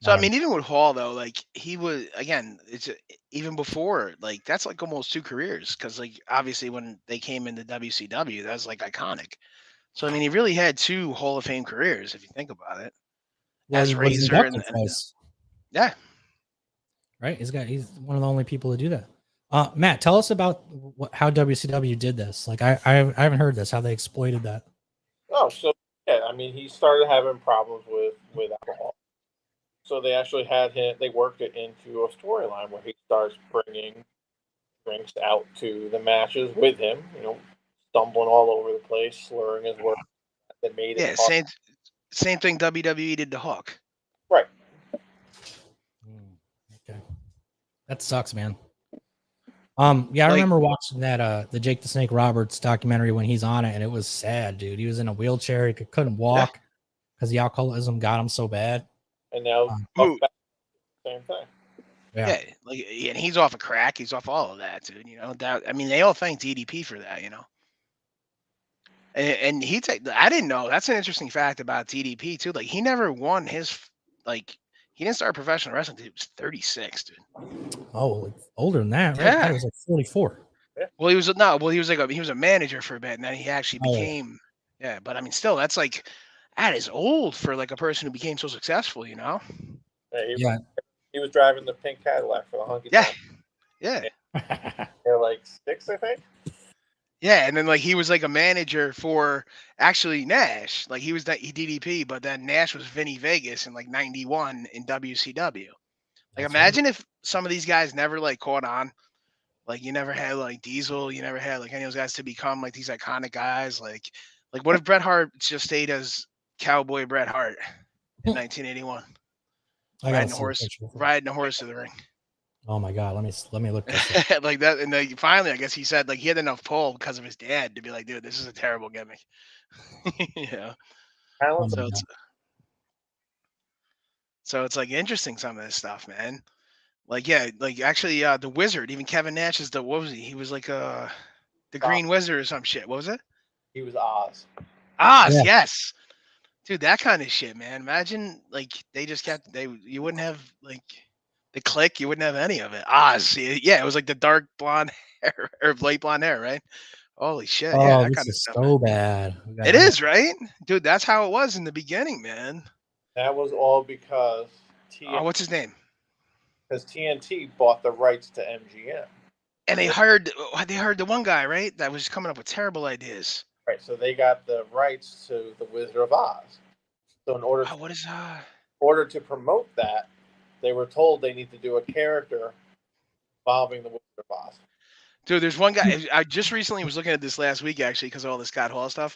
So I mean, even with Hall though, like he was again, even before like that's like almost 2 careers because like obviously when they came into WCW, that was like iconic. So I mean, he really had 2 Hall of Fame careers if you think about it. Well, As he was Razor inducted twice. Yeah. Right. He's one of the only people to do that. Matt, tell us about how WCW did this. Like I haven't heard this. How they exploited that. Oh, so yeah, I mean, he started having problems with alcohol. So they actually had him. They worked it into a storyline where he starts bringing drinks out to the matches with him. You know, stumbling all over the place, slurring his words. That made it. Yeah, same thing WWE did to Hawk. Right. Okay, that sucks, man. Yeah, I remember watching that the Jake the Snake Roberts documentary when he's on it, and it was sad, dude. He was in a wheelchair, he couldn't walk because the alcoholism got him so bad. And now same thing. Yeah, and he's off of crack. He's off all of that, dude. You know that. I mean, they all thank DDP for that. You know, and I didn't know. That's an interesting fact about DDP too. Like he never won his he didn't start professional wrestling until he was 36, dude. Oh, like older than that, right? Yeah, he was like 44. Yeah. Well, he was he was a manager for a bit, and then he actually became. Yeah, but I mean, still, that's like that is old for like a person who became so successful. You know. Yeah, he was driving the pink Cadillac for the hunky. Yeah. They're like 6, I think. Yeah, and then like he was like a manager for actually Nash. Like he was DDP, but then Nash was Vinny Vegas in like '91 in WCW. Like imagine if some of these guys never like caught on. Like you never had like Diesel, you never had like any of those guys to become like these iconic guys. Like what if Bret Hart just stayed as Cowboy Bret Hart in 1981? Riding a horse to the ring. Oh my God, let me look this up. Like that, and then finally, I guess he said like he had enough pull because of his dad to be like, dude, this is a terrible gimmick. Yeah. So it's like interesting some of this stuff, man. Like like actually, the Wizard, even Kevin Nash is what was he? He was like the Green Wizard or some shit. What was it? He was Oz. Oz, yes. Dude, that kind of shit, man. Imagine like they just kept you wouldn't have like the click, you wouldn't have any of it. Ah, see, yeah, it was like the dark blonde hair or light blonde hair, right? Holy shit, yeah, Oh, that this kind of is stuff. so bad. It is, right? Dude, that's how it was in the beginning, man. That was all because Oh, what's his name? TNT bought the rights to MGM. And they hired the one guy, right? That was coming up with terrible ideas. Right, so they got the rights to the Wizard of Oz. So in order Oh, what is to promote that, they were told they need to do a character involving the Wizard of Oz. Dude, there's one guy. I just recently was looking at this last week, actually, because of all the Scott Hall stuff.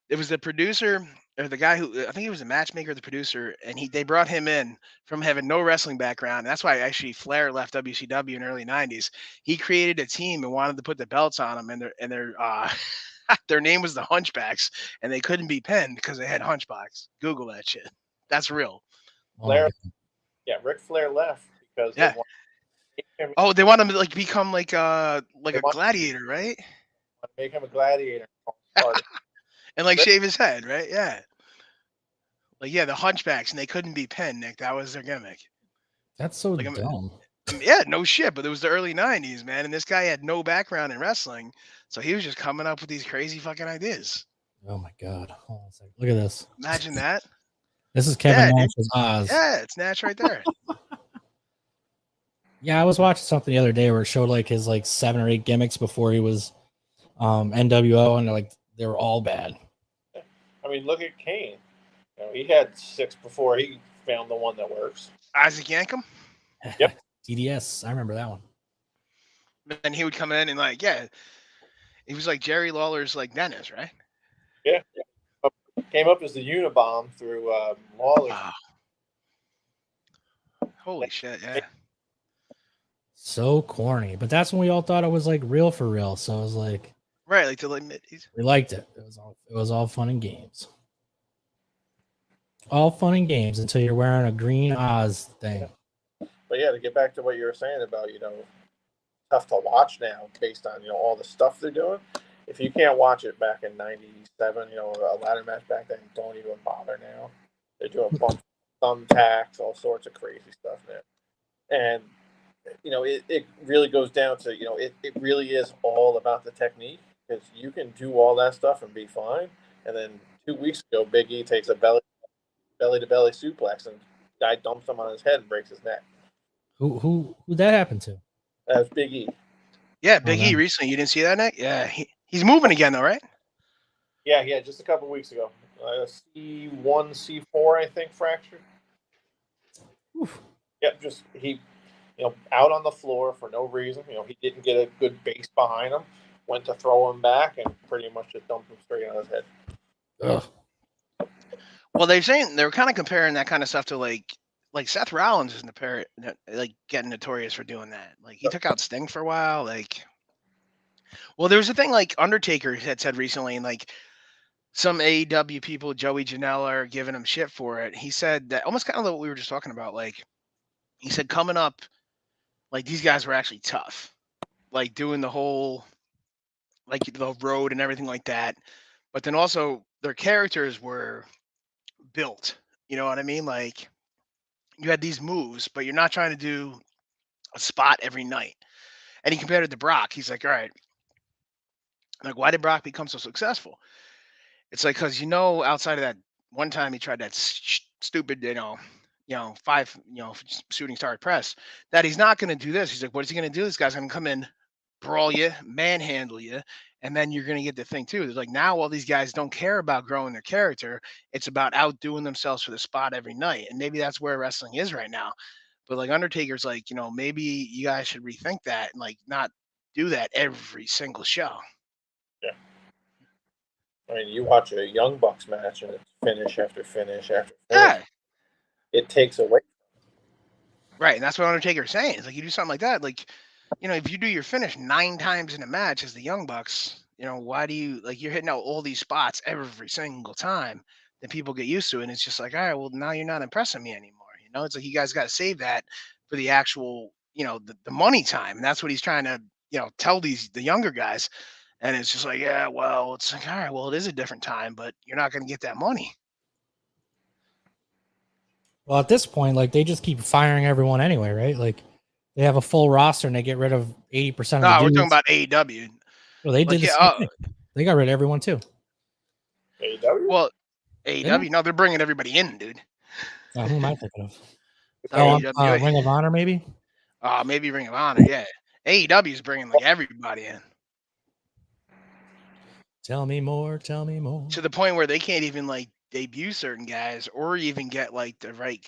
It was the producer or the guy who I think he was a matchmaker, the producer, and they brought him in from having no wrestling background. And that's why actually Flair left WCW in the early '90s. He created a team and wanted to put the belts on them, and their their name was the Hunchbacks, and they couldn't be pinned because they had hunchbacks. Google that shit. That's real. Flair, Ric Flair left because Yeah. Oh, they want him to like become like a gladiator, right? Make him a gladiator. And like shave his head, right? Yeah. Like yeah, the hunchbacks, and they couldn't be pinned, Nick. That was their gimmick. That's so dumb. Yeah, no shit. But it was the early '90s, man, and this guy had no background in wrestling, so he was just coming up with these crazy fucking ideas. Oh my god! Hold on a second. Look at this. Imagine that. This is Kevin Nash's Oz. Yeah, it's Nash right there. Yeah, I was watching something the other day where it showed like his like 7 or 8 gimmicks before he was NWO, and they were all bad. I mean, look at Kane. You know, he had 6 before he found the one that works. Isaac Yankem? Yep. TDS. I remember that one. And he would come in and like, yeah, he was like Jerry Lawler's like Dennis, right? Yeah. Came up as the Unabomb through Lawler. Wow. Holy shit, yeah. So corny, but that's when we all thought it was like real for real. So I was like, right, like the mid-80s. We liked it. It was all fun and games. All fun and games until you're wearing a green Oz thing. But yeah, to get back to what you were saying about, tough to watch now based on, all the stuff they're doing. If you can't watch it back in '97, a ladder match back then, don't even bother now. They're doing thumbtacks, all sorts of crazy stuff now. And, it really goes down to, it really is all about the technique, because you can do all that stuff and be fine. And then 2 weeks ago, Big E takes a belly-to-belly suplex and guy dumps him on his head and breaks his neck. Who that happened to? That's Big E. Yeah, Big E recently. You didn't see that, Nick? Yeah, he's moving again, though, right? Yeah, just a couple weeks ago. C1, C4, I think, fractured. Oof. Yep, just he, out on the floor for no reason. He didn't get a good base behind him. Went to throw him back and pretty much just dumped him straight on his head. Ugh. Well, they're kind of comparing that kind of stuff to like Seth Rollins is getting notorious for doing that. Like he took out Sting for a while. Well, there was a thing like Undertaker had said recently, and like some AEW people, Joey Janela, are giving him shit for it. He said that almost kind of what we were just talking about. Like he said, coming up, like these guys were actually tough, like doing the whole like the road and everything like that. But then also their characters were built. You know what I mean? Like you had these moves, but you're not trying to do a spot every night. And he compared it to Brock. He's like, all right, like why did Brock become so successful? It's like because outside of that one time he tried that stupid, 5 shooting star press, that he's not going to do this. He's like, what is he going to do? This guy's going to come in, brawl you, manhandle you, and then you're going to get the thing too. It's like now all these guys don't care about growing their character. It's about outdoing themselves for the spot every night. And maybe that's where wrestling is right now. But like Undertaker's like, maybe you guys should rethink that and like not do that every single show. Yeah. I mean, you watch a Young Bucks match and it's finish after finish after finish. Yeah. It takes away. Right. And that's what Undertaker's saying. It's like you do something like that. Like, if you do your finish 9 times in a match as the Young Bucks, why do you you're hitting out all these spots every single time that people get used to it? And it's just like, all right, well, now you're not impressing me anymore. It's like you guys got to save that for the actual, the money time. And that's what he's trying to, tell the younger guys. And it's just like, yeah, well, it's like, all right, well, it is a different time, but you're not going to get that money. Well, at this point, like they just keep firing everyone anyway, right? Like they have a full roster and they get rid of 80% of No, the we're dudes. talking about AEW. Well, they Like, did the yeah, same thing. They got rid of everyone too. AEW? Well, Didn't AEW. No, they're bringing everybody in, dude. Who am I thinking of? It's Oh, AEW. Ring of Honor, maybe. Maybe Ring of Honor. Yeah, AEW is bringing like everybody in Tell me more. Tell me more. to the point where they can't even like debut certain guys or even get like the right,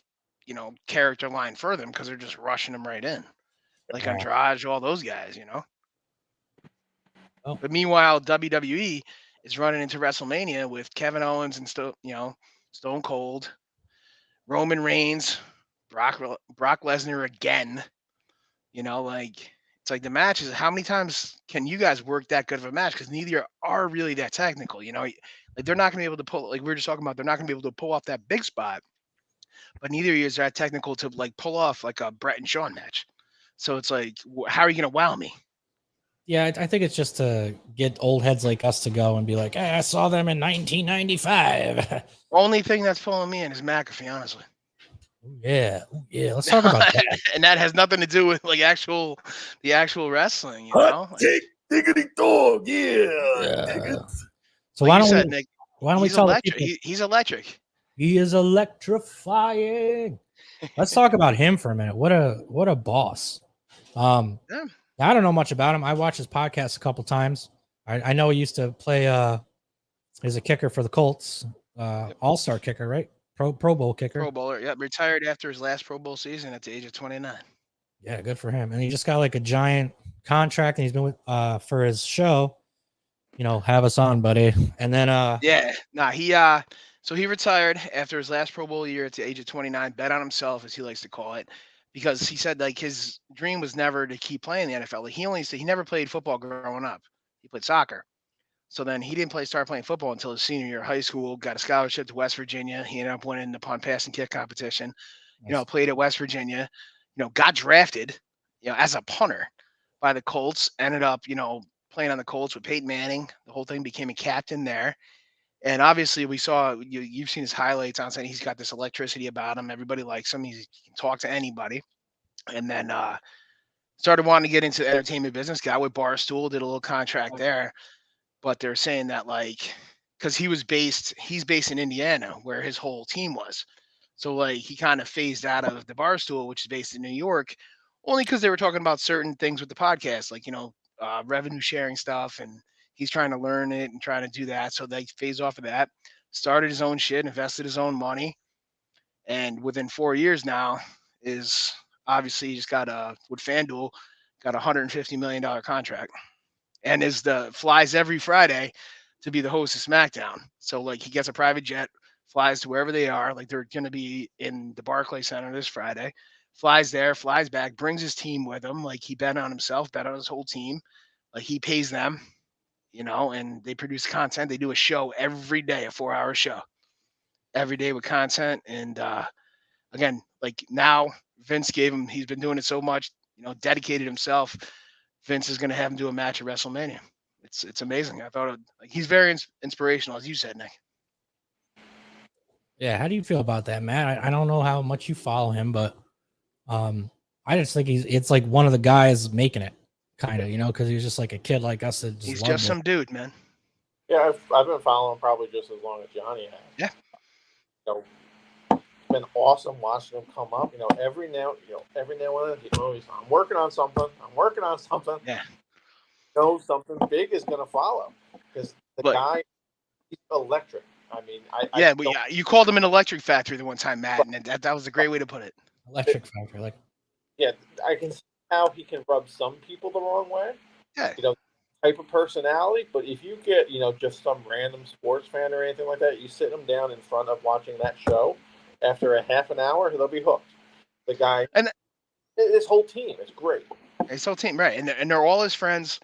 character line for them because they're just rushing them right in, like Yeah. Andrade, all those guys, Oh. But meanwhile, WWE is running into WrestleMania with Kevin Owens and Stone Cold, Roman Reigns, Brock Lesnar again. It's like the matches. How many times can you guys work that good of a match? Because neither are really that technical. Like they're not going to be able to pull. Like we were just talking about, they're not going to be able to pull off that big spot. But neither of you is that technical to like pull off like a Brett and Shawn match. So it's like, how are you going to wow me? Yeah, I think it's just to get old heads like us to go and be like, hey, I saw them in 1995. Only thing that's pulling me in is McAfee, honestly. Yeah. Let's talk about that. And that has nothing to do with like the actual wrestling, Like, Diggity dog, yeah. So like why you don't said, we? Nick, Why don't we he's tell the electric. people? He's electric. He is electrifying. Let's talk about him for a minute. What a boss. Yeah. I don't know much about him. I watched his podcast a couple times. I know he used to play as a kicker for the Colts, all-star kicker, right? Pro Bowl kicker. Pro Bowler. Yep. Retired after his last Pro Bowl season at the age of 29. Yeah, good for him. And he just got like a giant contract, and he's been with for his show. Have us on, buddy. And then so he retired after his last Pro Bowl year at the age of 29, bet on himself, as he likes to call it, because he said like his dream was never to keep playing the NFL. Like he never played football growing up. He played soccer. So then he didn't start playing football until his senior year of high school, got a scholarship to West Virginia. He ended up winning the punt, pass, and kick competition. Played at West Virginia, got drafted, as a punter by the Colts, ended up, playing on the Colts with Peyton Manning. The whole thing, became a captain there. And obviously we saw, you've seen his highlights on saying he's got this electricity about him. Everybody likes him. He can talk to anybody. And then started wanting to get into the entertainment business, got with Barstool, did a little contract there. But they're saying that because he's based in Indiana where his whole team was. So like he kind of phased out of the Barstool, which is based in New York, only because they were talking about certain things with the podcast, like, revenue sharing stuff. And he's trying to learn it and trying to do that. So they phased off of that, started his own shit, invested his own money. And within 4 years now is obviously he just got with FanDuel, got a $150 million contract. And flies every Friday to be the host of SmackDown. So like he gets a private jet, flies to wherever they are. Like they're going to be in the Barclays Center this Friday, flies there, flies back, brings his team with him. Like he bet on himself, bet on his whole team. Like he pays them, and they produce content. They do a show every day, a 4-hour show every day with content. And again, like now Vince he's been doing it so much, dedicated himself. Vince is going to have him do a match at WrestleMania. It's amazing. I thought he's very inspirational, as you said, Nick. Yeah, how do you feel about that, Matt? I don't know how much you follow him, but I just think it's like one of the guys making it, kind of, because he's just like a kid like us that he's just some dude, man. Yeah, I've been following him probably just as long as Johnny has. Yeah. It's been awesome watching him come up. Every now and then, I'm working on something. Yeah. Something big is going to follow because guy, he's electric. I mean, you called him an electric factory the one time, Matt, and that was a great way to put it. Electric factory, like. Yeah, I can see how he can rub some people the wrong way. Yeah. Type of personality, but if you get, just some random sports fan or anything like that, you sit them down in front of watching that show, after a half an hour, they'll be hooked. The guy and his whole team is great. His whole team, right? And they're all his friends,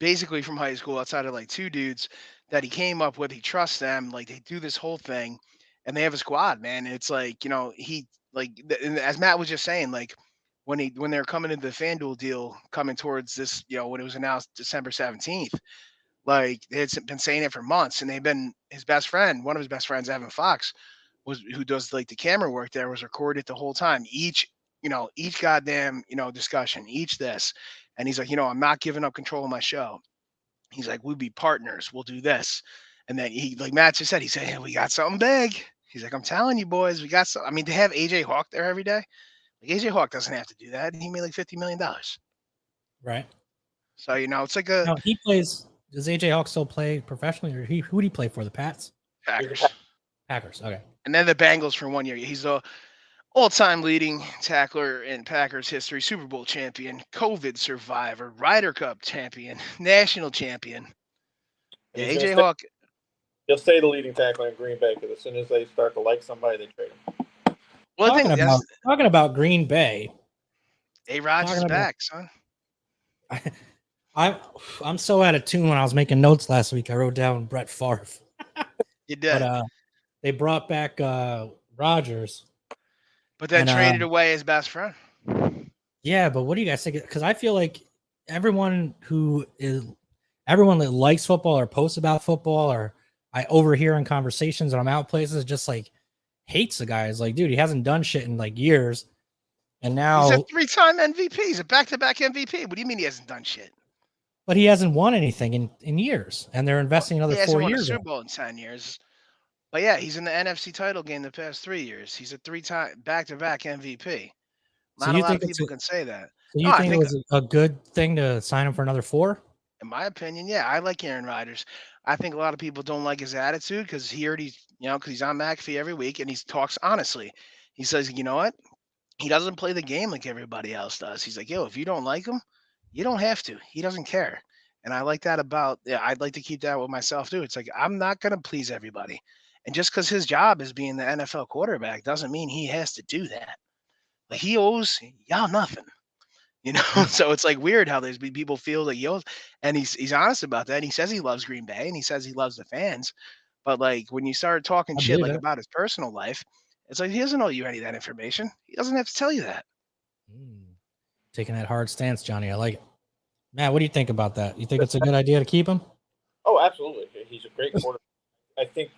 basically from high school, outside of like 2 dudes that he came up with. He trusts them. Like they do this whole thing, and they have a squad, man. And it's like as Matt was just saying, like when they're coming into the FanDuel deal, coming towards this, when it was announced December 17th, like they had been saying it for months, and they've been one of his best friends, Evan Fox, who does like the camera work there, was recorded the whole time. Each goddamn, discussion, each this. And he's like, I'm not giving up control of my show. He's like, we'll be partners. We'll do this. And then he, like Matt just said, he said, hey, we got something big. He's like, I'm telling you boys, we got some. I mean, to have AJ Hawk there every day, like AJ Hawk doesn't have to do that. He made like $50 million. Right. So, it's like a Now he plays. Does AJ Hawk still play professionally, or who do he play for? The Pats? Packers. Packers. Okay. And then the Bengals for 1 year. He's the all-time leading tackler in Packers history, Super Bowl champion, COVID survivor, Ryder Cup champion, national champion. Yeah, AJ Hawk. He'll stay the leading tackler in Green Bay because as soon as they start to like somebody, they trade him. Well, talking about Green Bay. A-Rod's is back, son. I'm so out of tune. When I was making notes last week, I wrote down Brett Favre. You did. But they brought back Rodgers. But then traded away his best friend. Yeah, but what do you guys think? Because I feel like everyone that likes football or posts about football, or I overhear in conversations and I'm out places, just like hates the guy. It's like, dude, he hasn't done shit in like years. And now he's a 3-time MVP. He's a back-to-back MVP. What do you mean he hasn't done shit? But he hasn't won anything in years, and they're investing another 4 years. He hasn't won a Super Bowl in 10 years. But yeah, he's in the NFC title game the past 3 years. He's a 3-time back-to-back MVP. Not a lot of people can say that. So you think it was a good thing to sign him for another 4? In my opinion, yeah. I like Aaron Rodgers. I think a lot of people don't like his attitude because he already, because he's on McAfee every week and he talks honestly. He says, you know what? He doesn't play the game like everybody else does. He's like, yo, if you don't like him, you don't have to. He doesn't care. And I like that I'd like to keep that with myself too. It's like, I'm not going to please everybody. And just because his job is being the NFL quarterback doesn't mean he has to do that. Like, he owes y'all nothing, So it's like weird how there's people feel like he owes, and he's honest about that. He says he loves Green Bay and he says he loves the fans. But like when you start talking shit like about his personal life, it's like he doesn't owe you any of that information. He doesn't have to tell you that. Taking that hard stance, Johnny. I like it. Matt, what do you think about that? You think it's a good idea to keep him? Oh, absolutely. He's a great quarterback. I think,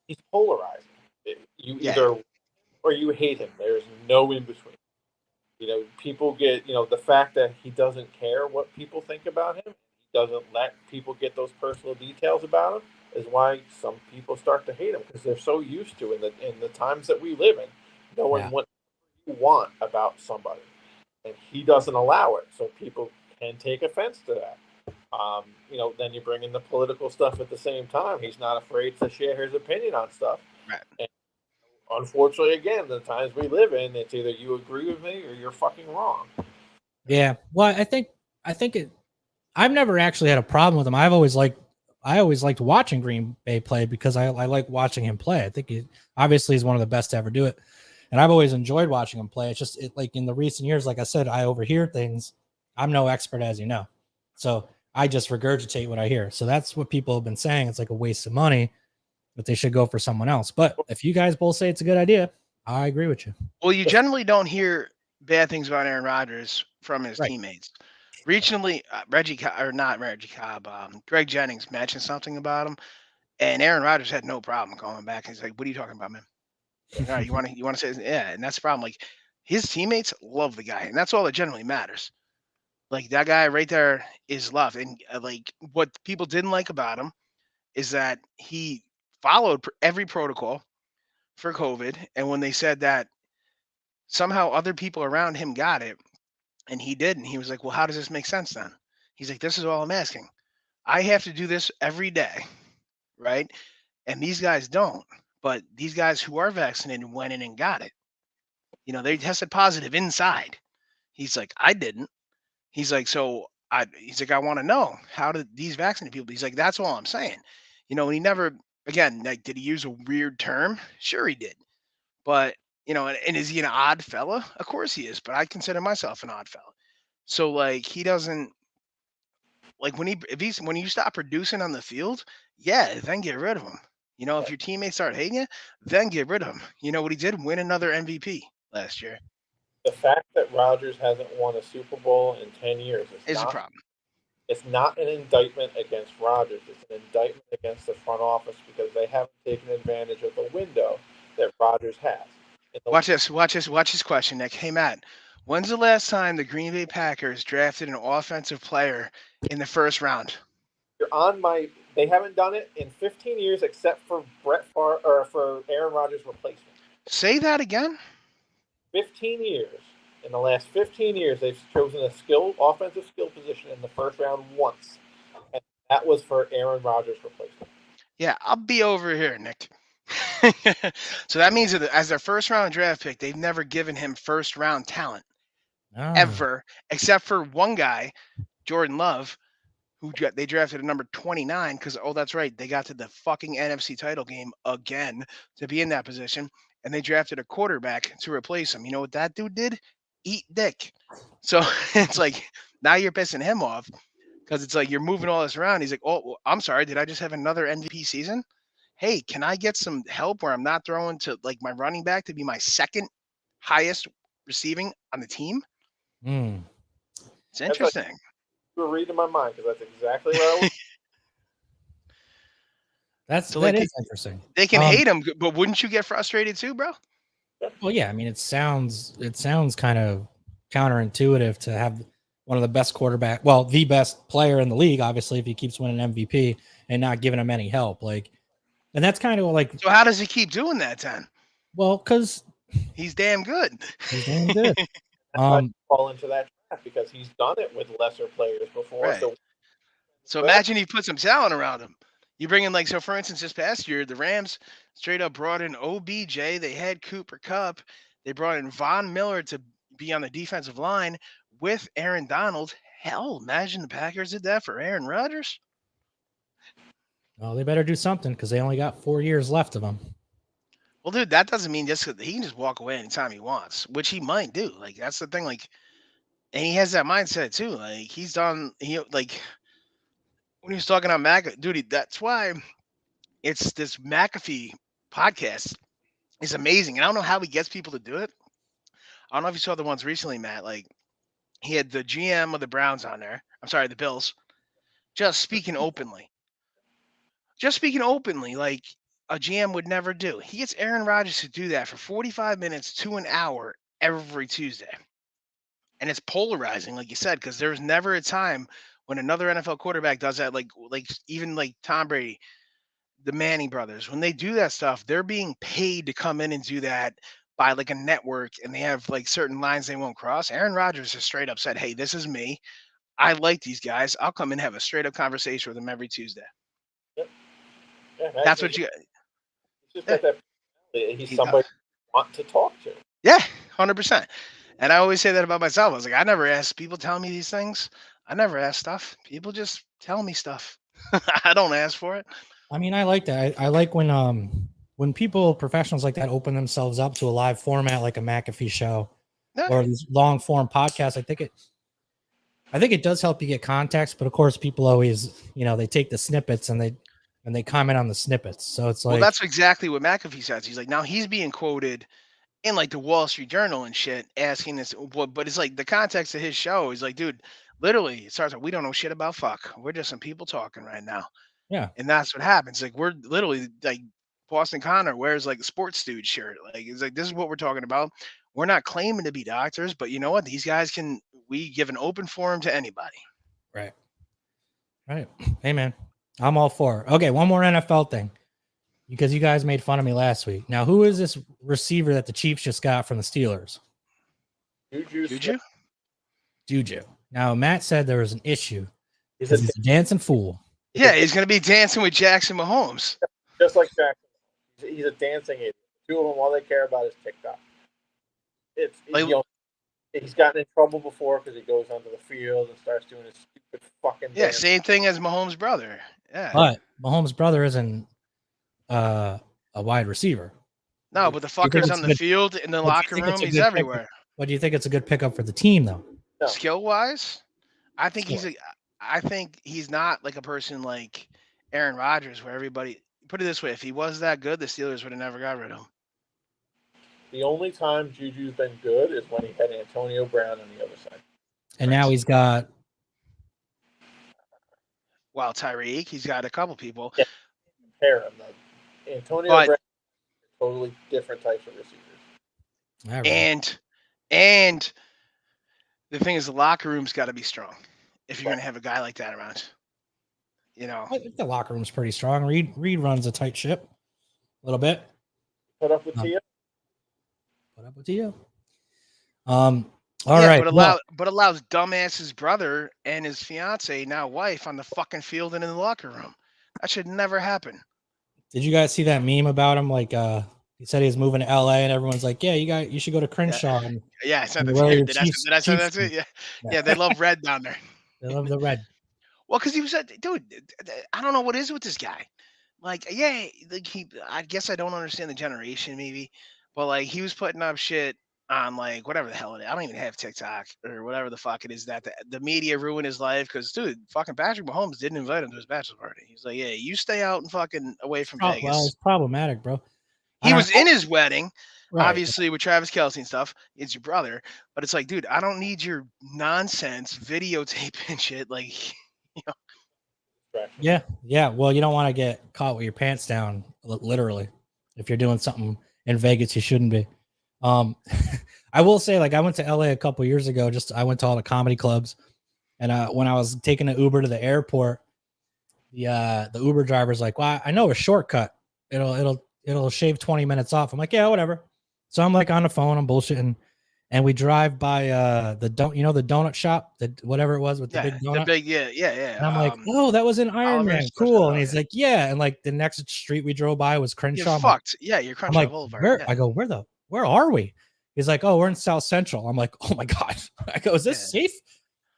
he's polarizing. You either or you hate him. There's no in between. People get, the fact that he doesn't care what people think about him, he doesn't let people get those personal details about him, is why some people start to hate him, because they're so used to in the times that we live in, knowing what you want about somebody. And he doesn't allow it, so people can take offense to that. Then you bring in the political stuff at the same time. He's not afraid to share his opinion on stuff. Right. And unfortunately, again, the times we live in, it's either you agree with me or you're fucking wrong. Yeah. Well, I think I've never actually had a problem with him. I always liked watching Green Bay play because I like watching him play. I think he obviously is one of the best to ever do it. And I've always enjoyed watching him play. It's just like in the recent years, like I said, I overhear things. I'm no expert, as you know. So I just regurgitate what I hear. So that's what people have been saying. It's like a waste of money, but they should go for someone else. But if you guys both say it's a good idea, I agree with you. Well, you generally don't hear bad things about Aaron Rodgers from his teammates. Recently, Greg Jennings mentioned something about him, and Aaron Rodgers had no problem going back. He's like, "What are you talking about, man? All right, you want to say, yeah?" And that's the problem. Like, his teammates love the guy, and that's all that generally matters. Like, that guy right there is loved, and like what people didn't like about him is that he followed every protocol for COVID, and when they said that somehow other people around him got it and he didn't, he was like, well, how does this make sense then? He's like, this is all I'm asking. I have to do this every day, right? And these guys don't. But these guys who are vaccinated went in and got it. They tested positive inside. He's like, I didn't. He's like, I want to know, how did these vaccinated people? He's like, that's all I'm saying. And he never, again, like, did he use a weird term? Sure he did. But, and is he an odd fella? Of course he is, but I consider myself an odd fella. So like, he doesn't, like, when you stop producing on the field, then get rid of him. If your teammates start hating you, then get rid of him. You know what he did? Win another MVP last year. The fact that Rodgers hasn't won a Super Bowl in 10 years is a problem. It's not an indictment against Rodgers. It's an indictment against the front office because they haven't taken advantage of the window that Rodgers has. Watch this question, Nick. Hey, Matt, when's the last time the Green Bay Packers drafted an offensive player in the first round? They haven't done it in 15 years except for Brett Favre or for Aaron Rodgers' replacement. Say that again. 15 years. In the last 15 years, they've chosen a offensive skill position in the first round once, and that was for Aaron Rodgers' replacement. Yeah, I'll be over here, Nick. So that means that as their first round draft pick, they've never given him first round talent ever, except for one guy, Jordan Love, who they drafted at number 29 because, oh, that's right, they got to the fucking NFC title game again to be in that position, and they drafted a quarterback to replace him. You know what that dude did? Eat dick. So it's like now you're pissing him off because it's like you're moving all this around. He's like, oh, well, I'm sorry, did I just have another MVP season? Hey, can I get some help where I'm not throwing to like my running back to be my second highest receiving on the team? It's interesting. You were reading my mind because that's exactly what I was. That is interesting. They can hate him, but wouldn't you get frustrated too, bro? Well, yeah. I mean, it sounds kind of counterintuitive to have one of the best the best player in the league, obviously, if he keeps winning MVP and not giving him any help. And that's kind of like. So how does he keep doing that then? Well, because he's damn good. He's damn good. Fall into that trap because he's done it with lesser players before. Right. So imagine he put some talent around him. You bring in for instance, this past year, the Rams straight up brought in OBJ. They had Cooper Kupp. They brought in Von Miller to be on the defensive line with Aaron Donald. Hell, imagine the Packers did that for Aaron Rodgers. Well, they better do something because they only got 4 years left of him. Well, dude, that doesn't mean he can just walk away anytime he wants, which he might do. That's the thing. And he has that mindset too. He's done. When he was talking about dude, that's why it's this McAfee podcast is amazing. And I don't know how he gets people to do it. I don't know if you saw the ones recently, Matt. He had the GM of the Browns on there. I'm sorry, the Bills. Just speaking openly. Like a GM would never do. He gets Aaron Rodgers to do that for 45 minutes to an hour every Tuesday. And it's polarizing, like you said, because there's never a time when another NFL quarterback does that, even Tom Brady, the Manning brothers, when they do that stuff, they're being paid to come in and do that by a network, and they have certain lines they won't cross. Aaron Rodgers has straight up said, hey, this is me. I like these guys. I'll come and have a straight up conversation with them every Tuesday. Yep. Yeah, that's what you got. He's just got that. He's somebody you want to talk to. Yeah, 100%. And I always say that about myself. I was like, I never ask people telling me these things. I never ask stuff. People just tell me stuff. I don't ask for it. I mean, I like that. I like when people, professionals like that, open themselves up to a live format like a McAfee show or these long form podcasts. I think it does help you get context, but of course, people always, they take the snippets and they comment on the snippets. So it's well, that's exactly what McAfee says. He's like, now he's being quoted in the Wall Street Journal and shit, asking this, but it's the context of his show is dude, literally it starts with, we don't know shit about fuck. We're just some people talking right now. Yeah. And that's what happens. We're literally Boston Connor wears a sports dude shirt. It's this is what we're talking about. We're not claiming to be doctors, but you know what? These guys we give an open forum to anybody. Right. Hey man, I'm all for it. Okay. One more NFL thing. Because you guys made fun of me last week. Now, who is this receiver that the Chiefs just got from the Steelers? Juju. Now, Matt said there was an issue. He's a dancing fool. Yeah, he's going to be dancing with Jackson Mahomes. Just like Jackson. He's a dancing idiot. Two of them, all they care about is TikTok. He's gotten in trouble before because he goes onto the field and starts doing his stupid fucking dance. Same thing as Mahomes' brother. Yeah. But Mahomes' brother isn't a wide receiver. No, but the fucker's on the field, in the locker room, he's everywhere. What do you think it's a good pickup for the team, though? No. Skill-wise, I think he's not a person like Aaron Rodgers, where everybody put it this way: if he was that good, the Steelers would have never got rid of him. The only time Juju's been good is when he had Antonio Brown on the other side, and now he's got Well, Tyreek, he's got a couple people, Yeah. Compare them. Antonio but Brown, totally different types of receivers. All right. and the thing is, the locker room's got to be strong if you're going to have a guy like that around. You know, I think the locker room's pretty strong. Reed runs a tight ship a little bit. Put up with Tia. Put up with you. All right. But allows dumbass's brother and his fiance, now wife, on the fucking field and in the locker room. That should never happen. Did you guys see that meme about him? Like, he said he was moving to LA, and everyone's like, "Yeah, you should go to Crenshaw." Yeah, I said and that. wear your Did I say that's it? Yeah, yeah. They love red down there. They love the red. Well, because he was a dude. I don't know what is with this guy. Like, yeah, like I guess I don't understand the generation, maybe, but like he was putting up shit on like whatever the hell it is. I don't even have TikTok or whatever the fuck it is that the media ruined his life because, dude, fucking Patrick Mahomes didn't invite him to his bachelor party. He's like, yeah, you stay out and fucking away from Vegas. Well, it's problematic, bro. He was in his wedding, right. obviously with Travis Kelce and stuff. It's your brother, but it's like, dude, I don't need your nonsense videotape and shit. Like, you know. Yeah. Well, you don't want to get caught with your pants down, literally, if you're doing something in Vegas you shouldn't be. I will say, like, I went to LA a couple years ago. I went to all the comedy clubs, and when I was taking an Uber to the airport, the Uber driver's like, "Well, I know a shortcut. It'll shave 20 minutes off." I'm like, "Yeah, whatever." So I'm like on the phone, I'm bullshitting. And we drive by the donut shop, whatever it was with the big donut. Yeah. And I'm like, oh, that was an Iron Man, cool. And he's like, yeah. And like the next street we drove by was Crenshaw. You're fucked. Yeah, you're Crenshaw Boulevard. Where? Yeah. I go, where are we? He's like, oh, we're in South Central. I'm like, oh my god. I go, is this safe?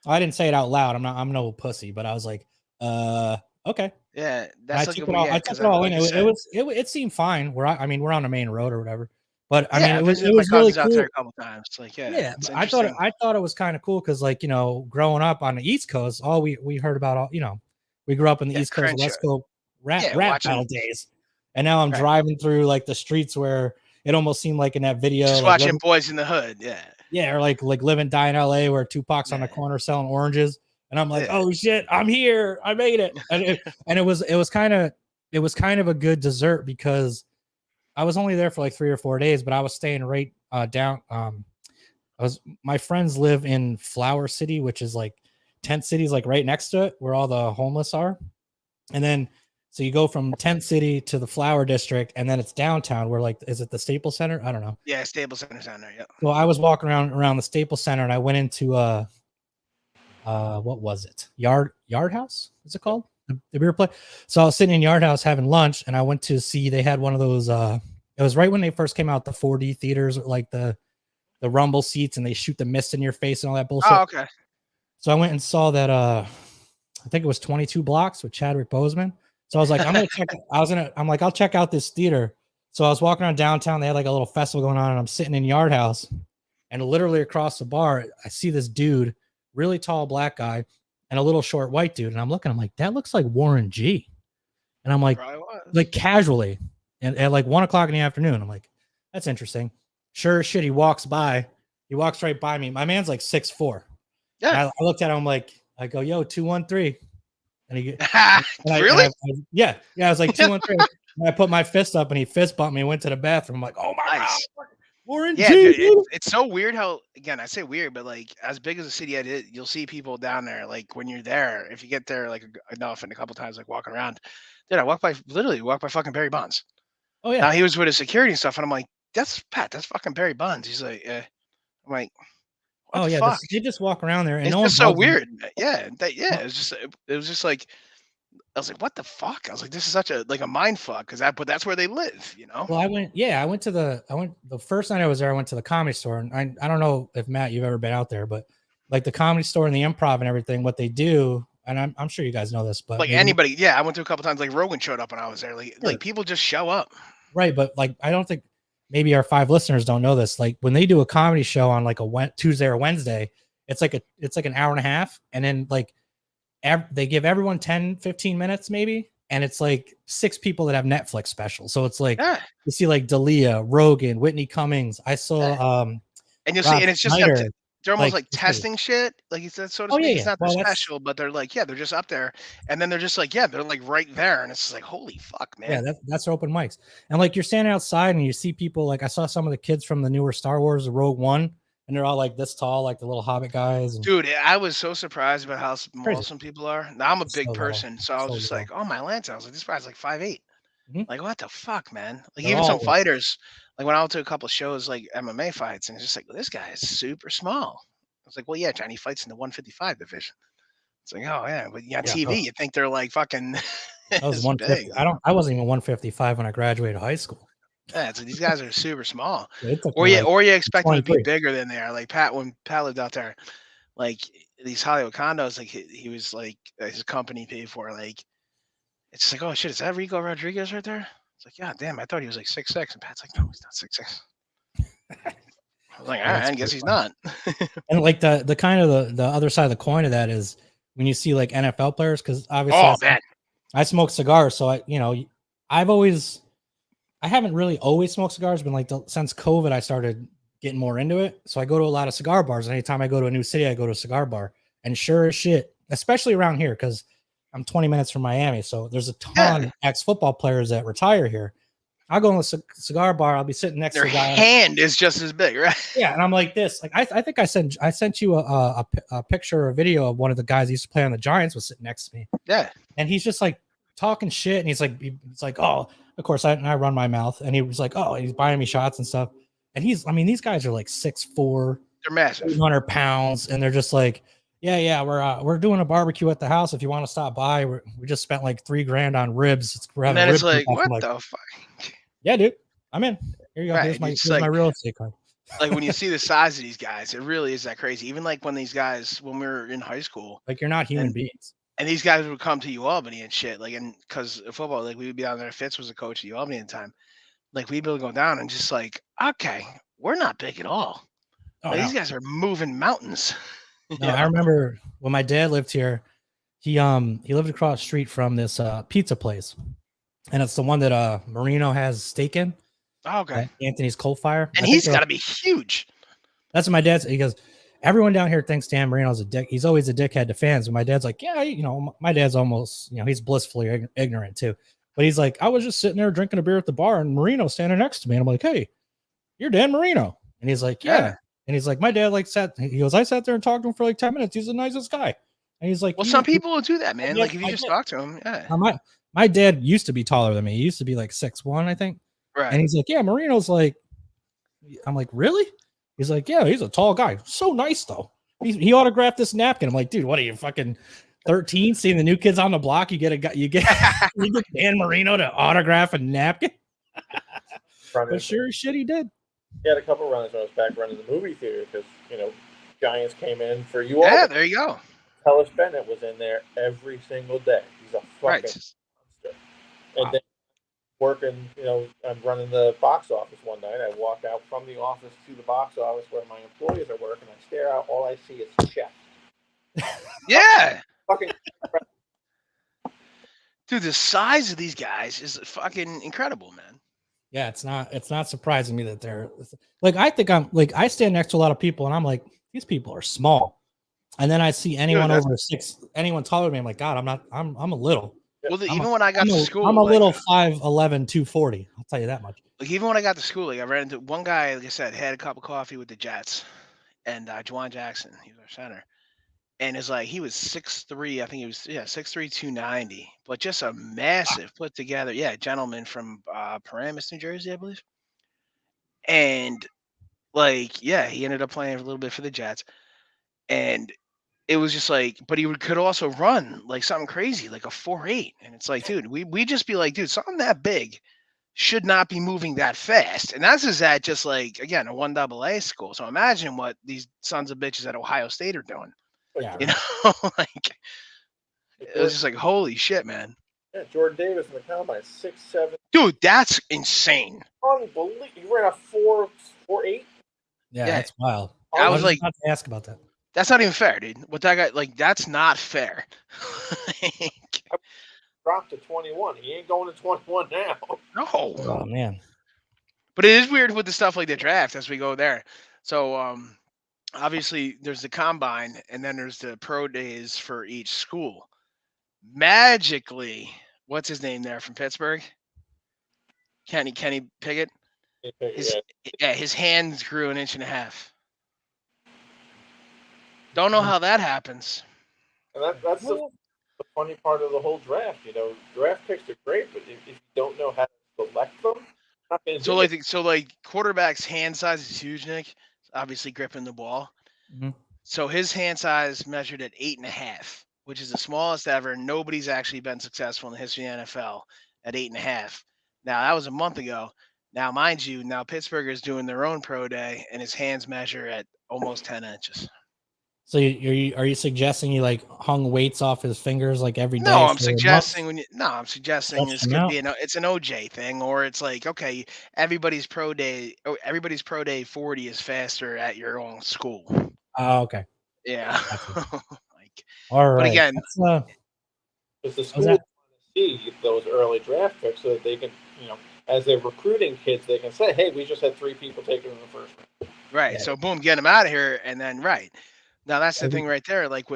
I didn't say it out loud. I'm no pussy, but I was like, okay. Yeah, that's I took it all in. It seemed fine. We're on the main road or whatever. But I mean, it was really cool. Out there a couple times. Like, I thought it was kind of cool because, like, you know, growing up on the East Coast, all we heard about, we grew up in the East Coast, West Coast rap battle days, and now I'm driving through like the streets where it almost seemed like in that video, just like, watching Boys in the Hood, or like Live and Die in LA, where Tupac's on the corner selling oranges, and I'm like, oh shit, I'm here, I made it, and it was kind of a good dessert because I was only there for like 3 or 4 days, but I was staying right down. My friends live in Flower City, which is like Tent City's like right next to it, where all the homeless are. And then so you go from Tent City to the Flower District, and then it's downtown. Where, like, is it the Staples Center? I don't know. Yeah, Staples Center's down there. Yeah. Well, I was walking around the Staples Center, and I went into what was it? Yard House? What's it called? The beer place. So I was sitting in Yard House having lunch, and I went to see they had one of those. It was right when they first came out, the 4D theaters, like the rumble seats, and they shoot the mist in your face and all that bullshit. Oh, okay. So I went and saw that. I think it was 22 Blocks with Chadwick Boseman. So I was like, I'll check out this theater. So I was walking around downtown. They had like a little festival going on, and I'm sitting in Yard House, and literally across the bar, I see this dude, really tall black guy, and a little short white dude. And I'm looking, I'm like, that looks like Warren G. And I'm like casually, and at like 1 o'clock in the afternoon, I'm like, that's interesting. Sure as shit, he walks right by me. My man's like 6'4". Yeah. I looked at him, I go, yo, 213. And he really? I was like 213. And I put my fist up, and he fist bumped me and went to the bathroom. I'm like, oh my god. Warren G, dude, it's so weird how, again, I say weird, but like as big as a city it is, you'll see people down there. Like when you're there, if you get there like enough and a couple times, like walking around, dude, I walk by fucking Barry Bonds. Oh yeah. Now he was with his security and stuff, and I'm like, that's fucking Barry Bonds. He's like, I'm like, oh yeah, they just walk around there, and it's just so weird. It was just like, I was like, what the fuck? I was like, this is such a mind fuck, but that's where they live, you know? Well, I went the first night I was there, I went to the Comedy Store, and I don't know if Matt, you've ever been out there, but like the Comedy Store and the Improv and everything, what they do, and I'm sure you guys know this, but like anybody, I went to a couple times, like Rogan showed up when I was there, like people just show up. Right, but like I don't think maybe our 5 listeners don't know this. Like when they do a comedy show on like a Tuesday or Wednesday, it's like an hour and a half, and then like they give everyone 10-15 minutes maybe, and it's like 6 people that have Netflix specials. So it's like you see like D'Elia, Rogan, Whitney Cummings. I saw and you'll see, and it's just they're almost like it's testing shit, like he said, so to Oh, speak. yeah, It's yeah. not their Well, that's special, but they're like, yeah, they're just up there, and then they're just like, yeah, they're like right there, and it's just like, holy fuck, yeah, man. that's their open mics. And like you're standing outside and you see people like I saw some of the kids from the newer Star Wars, the Rogue One, and they're all like this tall, like the little Hobbit guys. And Dude, I was so surprised about how small crazy. some people are. Now I'm a So big little. person, so I was So just little. like, oh my Lance, I was like, this guy's like 5'8". Mhm. Like, what the fuck, man? Like They're even some all fighters, like when I went to a couple shows like MMA fights, and it's just like, this guy is super small. I was like, well, yeah, Johnny fights in the 155 division. It's like, oh yeah, but yeah, on yeah, TV, you think they're like fucking that was as big. 150. I wasn't even 155 when I graduated high school. Yeah, it's like these guys are super small. It took Or me you like or you expect them to be 23. bigger than they are. Like Pat, when Pat lived out there, like these Hollywood condos, like he was like his company paid for. Like it's like, oh shit, is that Rico Rodriguez right there? It's like, yeah, damn, I thought he was like 6'6", and Pat's like, no, he's not 6'6". I was like, all Yeah, right, it's I guess pretty he's funny. not. And like the kind of the other side of the coin of that is when you see like NFL players, because obviously Oh man, I smoke cigars, so I haven't really always smoked cigars, but like since COVID, I started getting more into it. So I go to a lot of cigar bars. Anytime I go to a new city, I go to a cigar bar. And sure as shit, especially around here, because I'm 20 minutes from Miami, so there's a ton Yeah. of ex-football players that retire here. I'll go in a cigar bar. I'll be sitting next their to a guy. hand is just as big, right? Yeah, and I'm like this. Like I think I sent you a picture or a video of one of the guys who used to play on the Giants was sitting next to me, Yeah. and he's just like talking shit, and he's like, oh, of course I run my mouth, and he was like, oh, he's buying me shots and stuff, and these guys are like 6'4", They're massive. 200 pounds, and they're just like, yeah, we're doing a barbecue at the house if you want to stop by. We just spent like $3,000 on ribs. We're And having then it's rib like, cook-off. what I'm like, the fuck? yeah, dude, I'm in. Here you go. Right. Here's It's my like real estate card. like when you see the size of these guys, it really is that crazy. Even like when these guys, when we were in high school, Like you're not human beings. and these guys would come to U Albany and shit, like, and because of football, like we would be down there. Fitz was a coach at U Albany at the time. Like we'd be able to go down and just like, okay, we're not big at all. Oh, Like, no. these guys are moving mountains. No, I remember when my dad lived here. He lived across the street from this pizza place, and it's the one that Marino has steak in. Oh, okay. Anthony's Coal Fire, And he's got to be huge. That's what my dad said. He goes, everyone down here thinks Dan Marino's a dick. He's always a dickhead to fans. And my dad's like, yeah, my dad's almost, he's blissfully ignorant too. But he's like, I was just sitting there drinking a beer at the bar, and Marino's standing next to me, and I'm like, hey, you're Dan Marino. And he's like, yeah. And he's like, my dad he goes, I sat there and talked to him for like 10 minutes. He's the nicest guy. And he's like, Well, some people will do that, man. Yeah, Like if you just talk to him, yeah. My dad used to be taller than me. He used to be like 6'1", I think. Right. And he's like, yeah, Marino's like, I'm like, really? He's like, yeah, he's a tall guy. So nice though. He autographed this napkin. I'm like, dude, what are you fucking 13? Seeing the new kids on the block, you get Dan Marino to autograph a napkin. But sure as shit, he did. He had a couple runs when I was back running the movie theater because Giants came in for you all. Yeah, there you go. Ellis Bennett was in there every single day. He's a fucking monster. And then working, I'm running the box office one night. I walk out from the office to the box office where my employees are working. I stare out. All I see is chest. Yeah. Fucking. Dude, the size of these guys is fucking incredible, man. Yeah, it's not surprising me that they're like, I think I stand next to a lot of people and I'm like, these people are small. And then I see anyone over 6, anyone taller than me, I'm like, God, I'm a little. Well, even when I got to school, I'm a little 5'11", 240. I'll tell you that much. Like even when I got to school, like I ran into one guy, like I said, had a cup of coffee with the Jets, and Juwan Jackson, he was our center, and it's like he was 6'3", I think he was 6'3", 290, but just a massive put together, gentleman from Paramus, New Jersey, I believe, and like he ended up playing a little bit for the Jets, and it was just like, but he could also run like something crazy, like a 4.8. And it's like, dude, we just be like, dude, something that big should not be moving that fast. And that's just at just like, again, a 1AA school. So imagine what these sons of bitches at Ohio State are doing. Yeah, you know, like it was just like, holy shit, man. Yeah, Jordan Davis in the combine, 6'7". Dude, that's insane. Unbelievable. You ran a 4.8. Yeah, that's wild. I was like, about to ask about that. That's not even fair, dude. What that guy, like, that's not fair. Dropped to 21. He ain't going to 21 now. No. Oh man. But it is weird with the stuff like the draft as we go there. So obviously there's the combine and then there's the pro days for each school. Magically, what's his name there from Pittsburgh? Kenny Pickett. His hands grew an inch and a half. Don't know how that happens. And that's the funny part of the whole draft. You know, draft picks are great, but if you don't know how to select them, not going to So do like it. so like quarterback's hand size is huge, Nick. Obviously gripping the ball. Mm-hmm. So his hand size measured at 8.5, which is the smallest ever. Nobody's actually been successful in the history of the NFL at 8.5. Now that was a month ago. Now, mind you, now Pittsburgh is doing their own pro day, and his hands measure at almost 10 inches. So are you suggesting he like hung weights off his fingers like every day? No, I'm suggesting this them could out? be it's an OJ thing, or it's like, okay, everybody's pro day 40 is faster at your own school. Oh, okay. Yeah. Like, All right. but again, Because the school want to see those early draft picks so that they can, you know, as they're recruiting kids, they can say, "Hey, we just had 3 people taken in the first round." right. Yeah. So boom, get them out of here, and then right now that's the thing right there. Like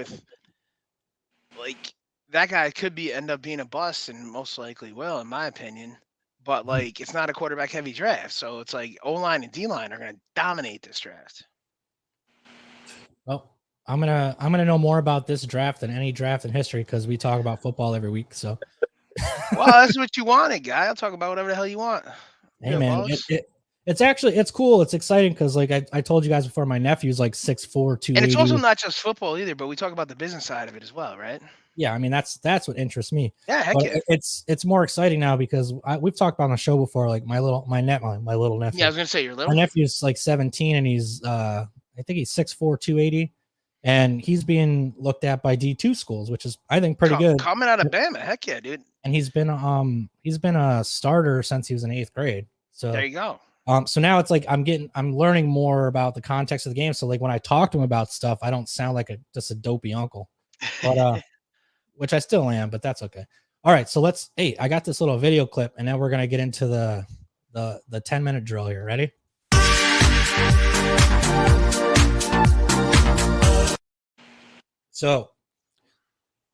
that guy could end up being a bust, and most likely will, in my opinion. But like, it's not a quarterback heavy draft, so it's like O-line and D-line are going to dominate this draft. Well, I'm gonna know more about this draft than any draft in history because we talk about football every week. So, well, that's what you wanted, guy. I'll talk about whatever the hell you want. hey Yeah, man, boss. it's cool. It's exciting because like I told you guys before, my nephew's like 6'4", 280. And it's also not just football either, but we talk about the business side of it as well, right? Yeah, I mean that's what interests me. Yeah, heck But yeah. it's more exciting now because we've talked about on the show before. Like my little nephew. Yeah, I was gonna say you're My little. nephew's like 17 and he's I think he's 6'4", 280. And he's being looked at by D2 schools, which is I think pretty good. Coming out of Bama, heck yeah, dude. And he's been a starter since he was in 8th grade. So there you go. So now it's like I'm learning more about the context of the game. So like when I talk to him about stuff, I don't sound like just a dopey uncle. But which I still am, but that's okay. All right, so I got this little video clip, and then we're gonna get into the 10-minute drill here. Ready? So,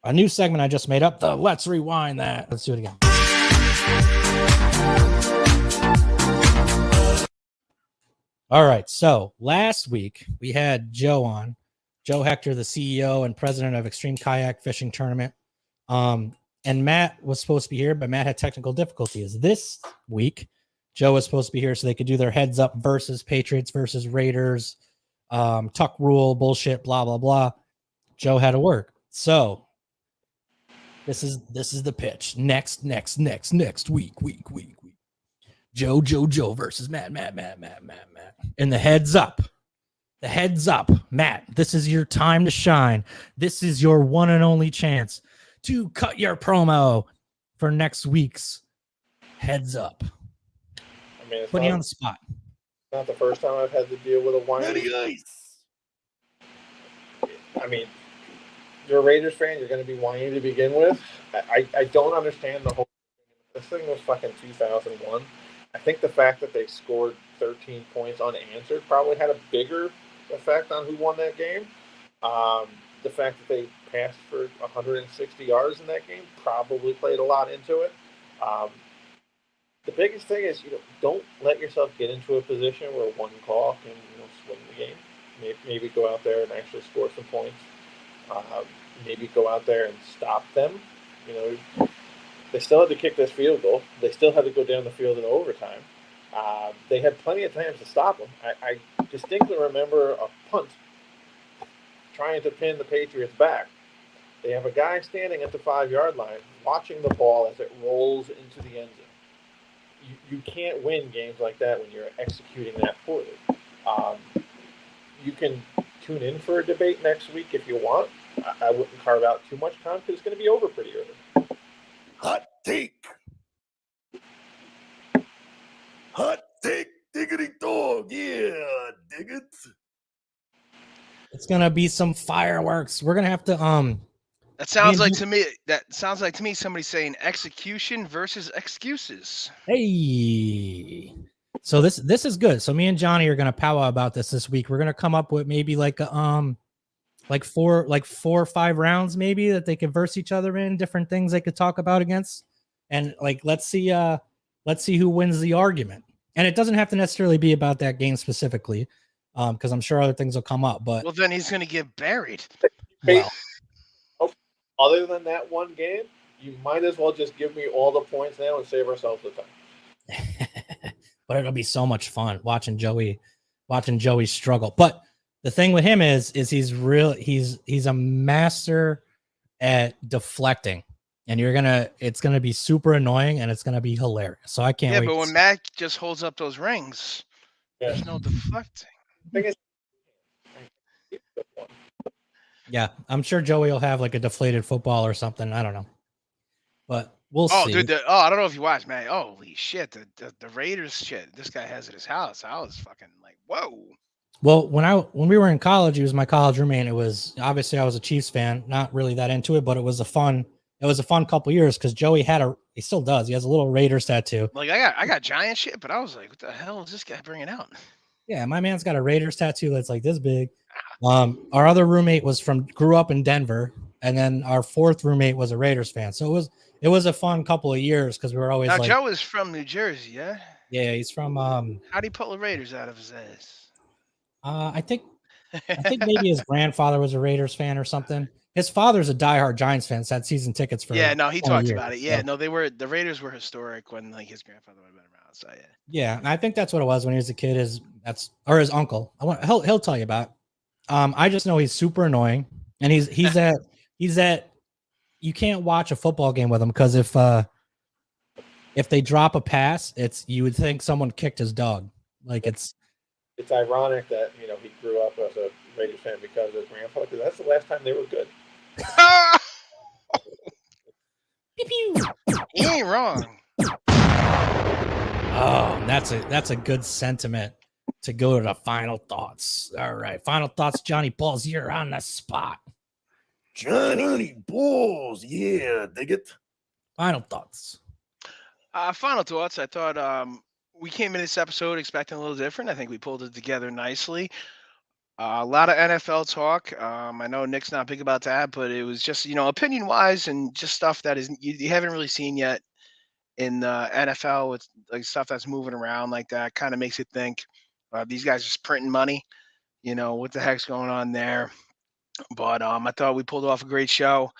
a new segment I just made up, the Let's Rewind That. Let's do it again. All right, so last week we had Joe on. Joe Hector, the CEO and president of Extreme Kayak Fishing Tournament. And Matt was supposed to be here, but Matt had technical difficulties. This week, Joe was supposed to be here so they could do their heads up versus Patriots versus Raiders, tuck rule, bullshit, blah, blah, blah. Joe had to work. So this is the pitch. Next week. Joe versus Matt. And the heads up. Matt, this is your time to shine. This is your one and only chance to cut your promo for next week's Heads Up. I mean, Put you on the spot. Not the first time I've had to deal with a whiny. Matty Ice. I mean, you're a Raiders fan. You're going to be whiny to begin with. I don't understand the whole thing. This thing was fucking 2001. I think the fact that they scored 13 points unanswered probably had a bigger effect on who won that game. The fact that they passed for 160 yards in that game probably played a lot into it. The biggest thing is, don't let yourself get into a position where one call can swing the game. Maybe go out there and actually score some points. Maybe go out there and stop them. They still had to kick this field goal. They still had to go down the field in overtime. They had plenty of times to stop them. I distinctly remember a punt trying to pin the Patriots back. They have a guy standing at the 5-yard line watching the ball as it rolls into the end zone. You can't win games like that when you're executing that poorly. You can tune in for a debate next week if you want. I wouldn't carve out too much time because it's going to be over pretty early. Hot take. Hot take. Diggity dog. Yeah. Dig it. It's gonna be some fireworks. We're gonna have to That sounds like to me somebody saying execution versus excuses. Hey, So this is good. So me and Johnny are gonna powwow about this week. We're gonna come up with maybe like four or five rounds maybe that they could verse each other in, different things they could talk about against, and like let's see who wins the argument. And it doesn't have to necessarily be about that game specifically, because I'm sure other things will come up. But Well, then he's gonna get buried. well, Other than that one game, you might as well just give me all the points now and save ourselves the time. but it'll be so much fun watching Joey struggle. But the thing with him is he's a master at deflecting, and it's gonna be super annoying and it's gonna be hilarious. So I can't wait. Yeah, but when Mac just holds up those rings, there's no deflecting. Yeah, I'm sure Joey will have like a deflated football or something. I don't know, but we'll see. Dude, I don't know if you watched, man. Holy shit, the Raiders shit this guy has at his house. I was fucking like, whoa. Well, when we were in college, he was my college roommate. It was obviously I was a Chiefs fan, not really that into it, but it was a fun couple years because Joey he still does. He has a little Raiders tattoo. Like I got giant shit, but I was like, what the hell is this guy bringing out? Yeah, my man's got a Raiders tattoo that's like this big. Our other roommate grew up in Denver, and then our fourth roommate was a Raiders fan. So it was a fun couple of years because we were always now like, Joe is from New Jersey, yeah? Yeah, he's from How'd he pull the Raiders out of his ass? I think maybe his grandfather was a Raiders fan or something. His father's a diehard Giants fan. So had season tickets for. Yeah, no, he talks years, about it. Yeah, so. no, the Raiders were historic when like his grandfather would have been around. So yeah. Yeah, and I think that's what it was when he was a kid. His uncle. He'll tell you about. I just know he's super annoying, and he's at. You can't watch a football game with him because if they drop a pass, you would think someone kicked his dog. Like it's ironic that he grew up as a Raiders fan because of his grandfather. Because that's the last time they were good. He ain't wrong. Oh, that's a good sentiment to go to the final thoughts. All right, final thoughts, Johnny Balls. You're on the spot. Johnny Balls, yeah, dig it. Final thoughts. Final thoughts. I thought we came in this episode expecting a little different. I think we pulled it together nicely. A lot of NFL talk. I know Nick's not big about that, but it was just opinion wise and just stuff that you haven't really seen yet in the NFL with like stuff that's moving around like that. Kind of makes you think these guys are just printing money. What the heck's going on there? But I thought we pulled off a great show.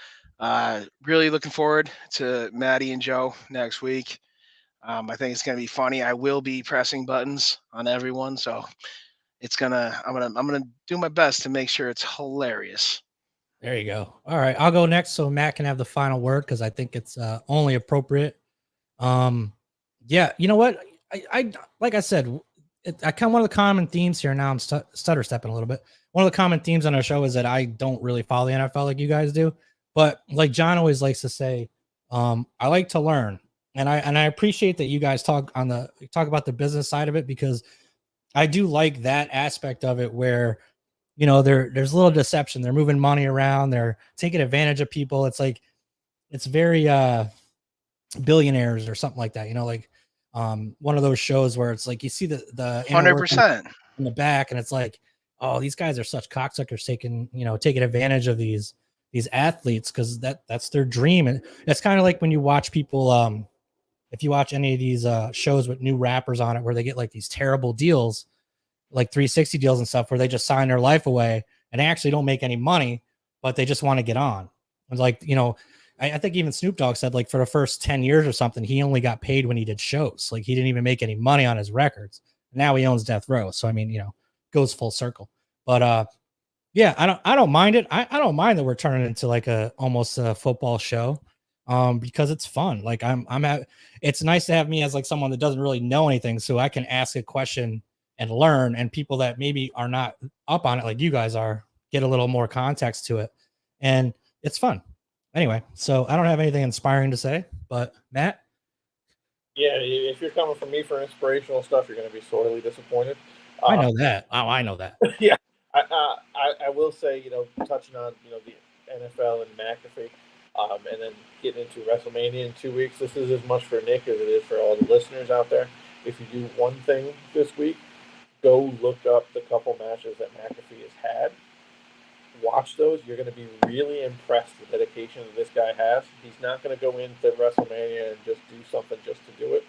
Really looking forward to Matty and Joe next week. I think it's gonna be funny. I will be pressing buttons on everyone, so I'm gonna do my best to make sure it's hilarious. There you go. All right, I'll go next so Matt can have the final word because I think it's only appropriate. Yeah, you know what? I like I said, one of the common themes here. Now I'm stutter stepping a little bit. One of the common themes on our show is that I don't really follow the NFL like you guys do, but like John always likes to say, I like to learn, and I appreciate that you guys talk about the business side of it because I do like that aspect of it where there's a little deception. They're moving money around, they're taking advantage of people. It's like it's very billionaires or something like that. One of those shows where it's like you see the 100% in the back, and it's like, oh, these guys are such cocksuckers taking advantage of these athletes because that's their dream. And it's kind of like when you watch people, if you watch any of these shows with new rappers on it, where they get like these terrible deals, like 360 deals and stuff, where they just sign their life away and they actually don't make any money, but they just want to get on. It's like, I think even Snoop Dogg said like for the first 10 years or something, he only got paid when he did shows. Like he didn't even make any money on his records. Now he owns Death Row. So, I mean, goes full circle. But yeah, I don't mind it. I don't mind that we're turning into like almost a football show because it's fun. Like it's nice to have me as like someone that doesn't really know anything. So I can ask a question and learn, and people that maybe are not up on it like you guys are get a little more context to it. And it's fun. Anyway, so I don't have anything inspiring to say, but Matt? Yeah, if you're coming from me for inspirational stuff, you're going to be sorely disappointed. I know that. Oh, I know that. Yeah. I will say, touching on, the NFL and McAfee, and then getting into WrestleMania in 2 weeks, this is as much for Nick as it is for all the listeners out there. if you do one thing this week, go look up the couple matches that McAfee has had. Watch those. You're going to be really impressed with the dedication that this guy has. He's not going to go into WrestleMania and just do something just to do it.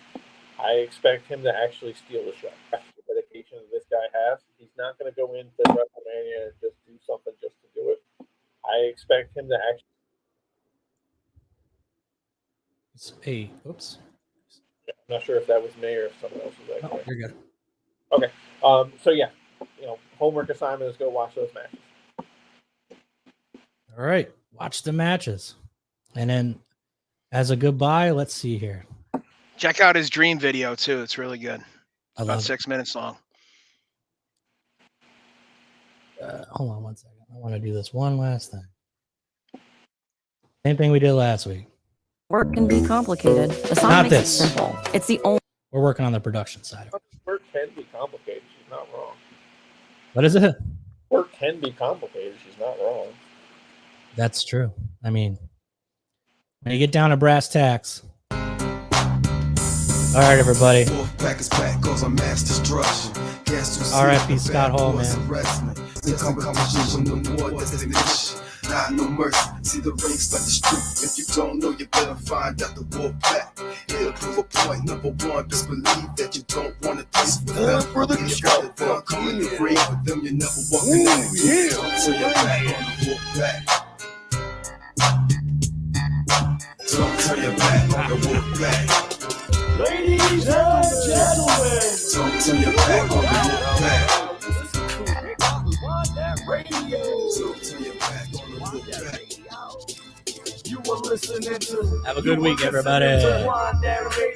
I expect him to actually steal the show. The dedication that this guy has. He's not going to go into WrestleMania and just do something just to do it. I expect him to actually. Hey, oops. I'm not sure if that was me or if someone else was like. Oh, you're good. Okay. So yeah, homework assignment is go watch those matches. All right, watch the matches, and then as a goodbye, let's see here. Check out his dream video too. It's really good. About 6 minutes long. Hold on 1 second. I want to do this one last thing. Same thing we did last week. Work can be complicated. Asana Not makes this. it simple. It's the only. We're working on the production side of it. Work can be complicated. She's not wrong. What is it? Work can be complicated. She's not wrong. That's true. I mean, when you get down to brass tacks. All right, everybody. R.I.P. Scott Hall, man. Not no mercy, see the rings like the street. If you don't know, you better find out the war back. It'll prove a point. Number one, just believe that you don't want to taste with them. Brother, You got the coming to ring with them, you never walk in that. So you're back on the war back. Don't turn your back on the war back. Ladies and gentlemen, Don't turn your back on the war back. Rewind that radio. Don't turn your back on the war back. You were listening to. Have a good week, everybody. Rewind that radio.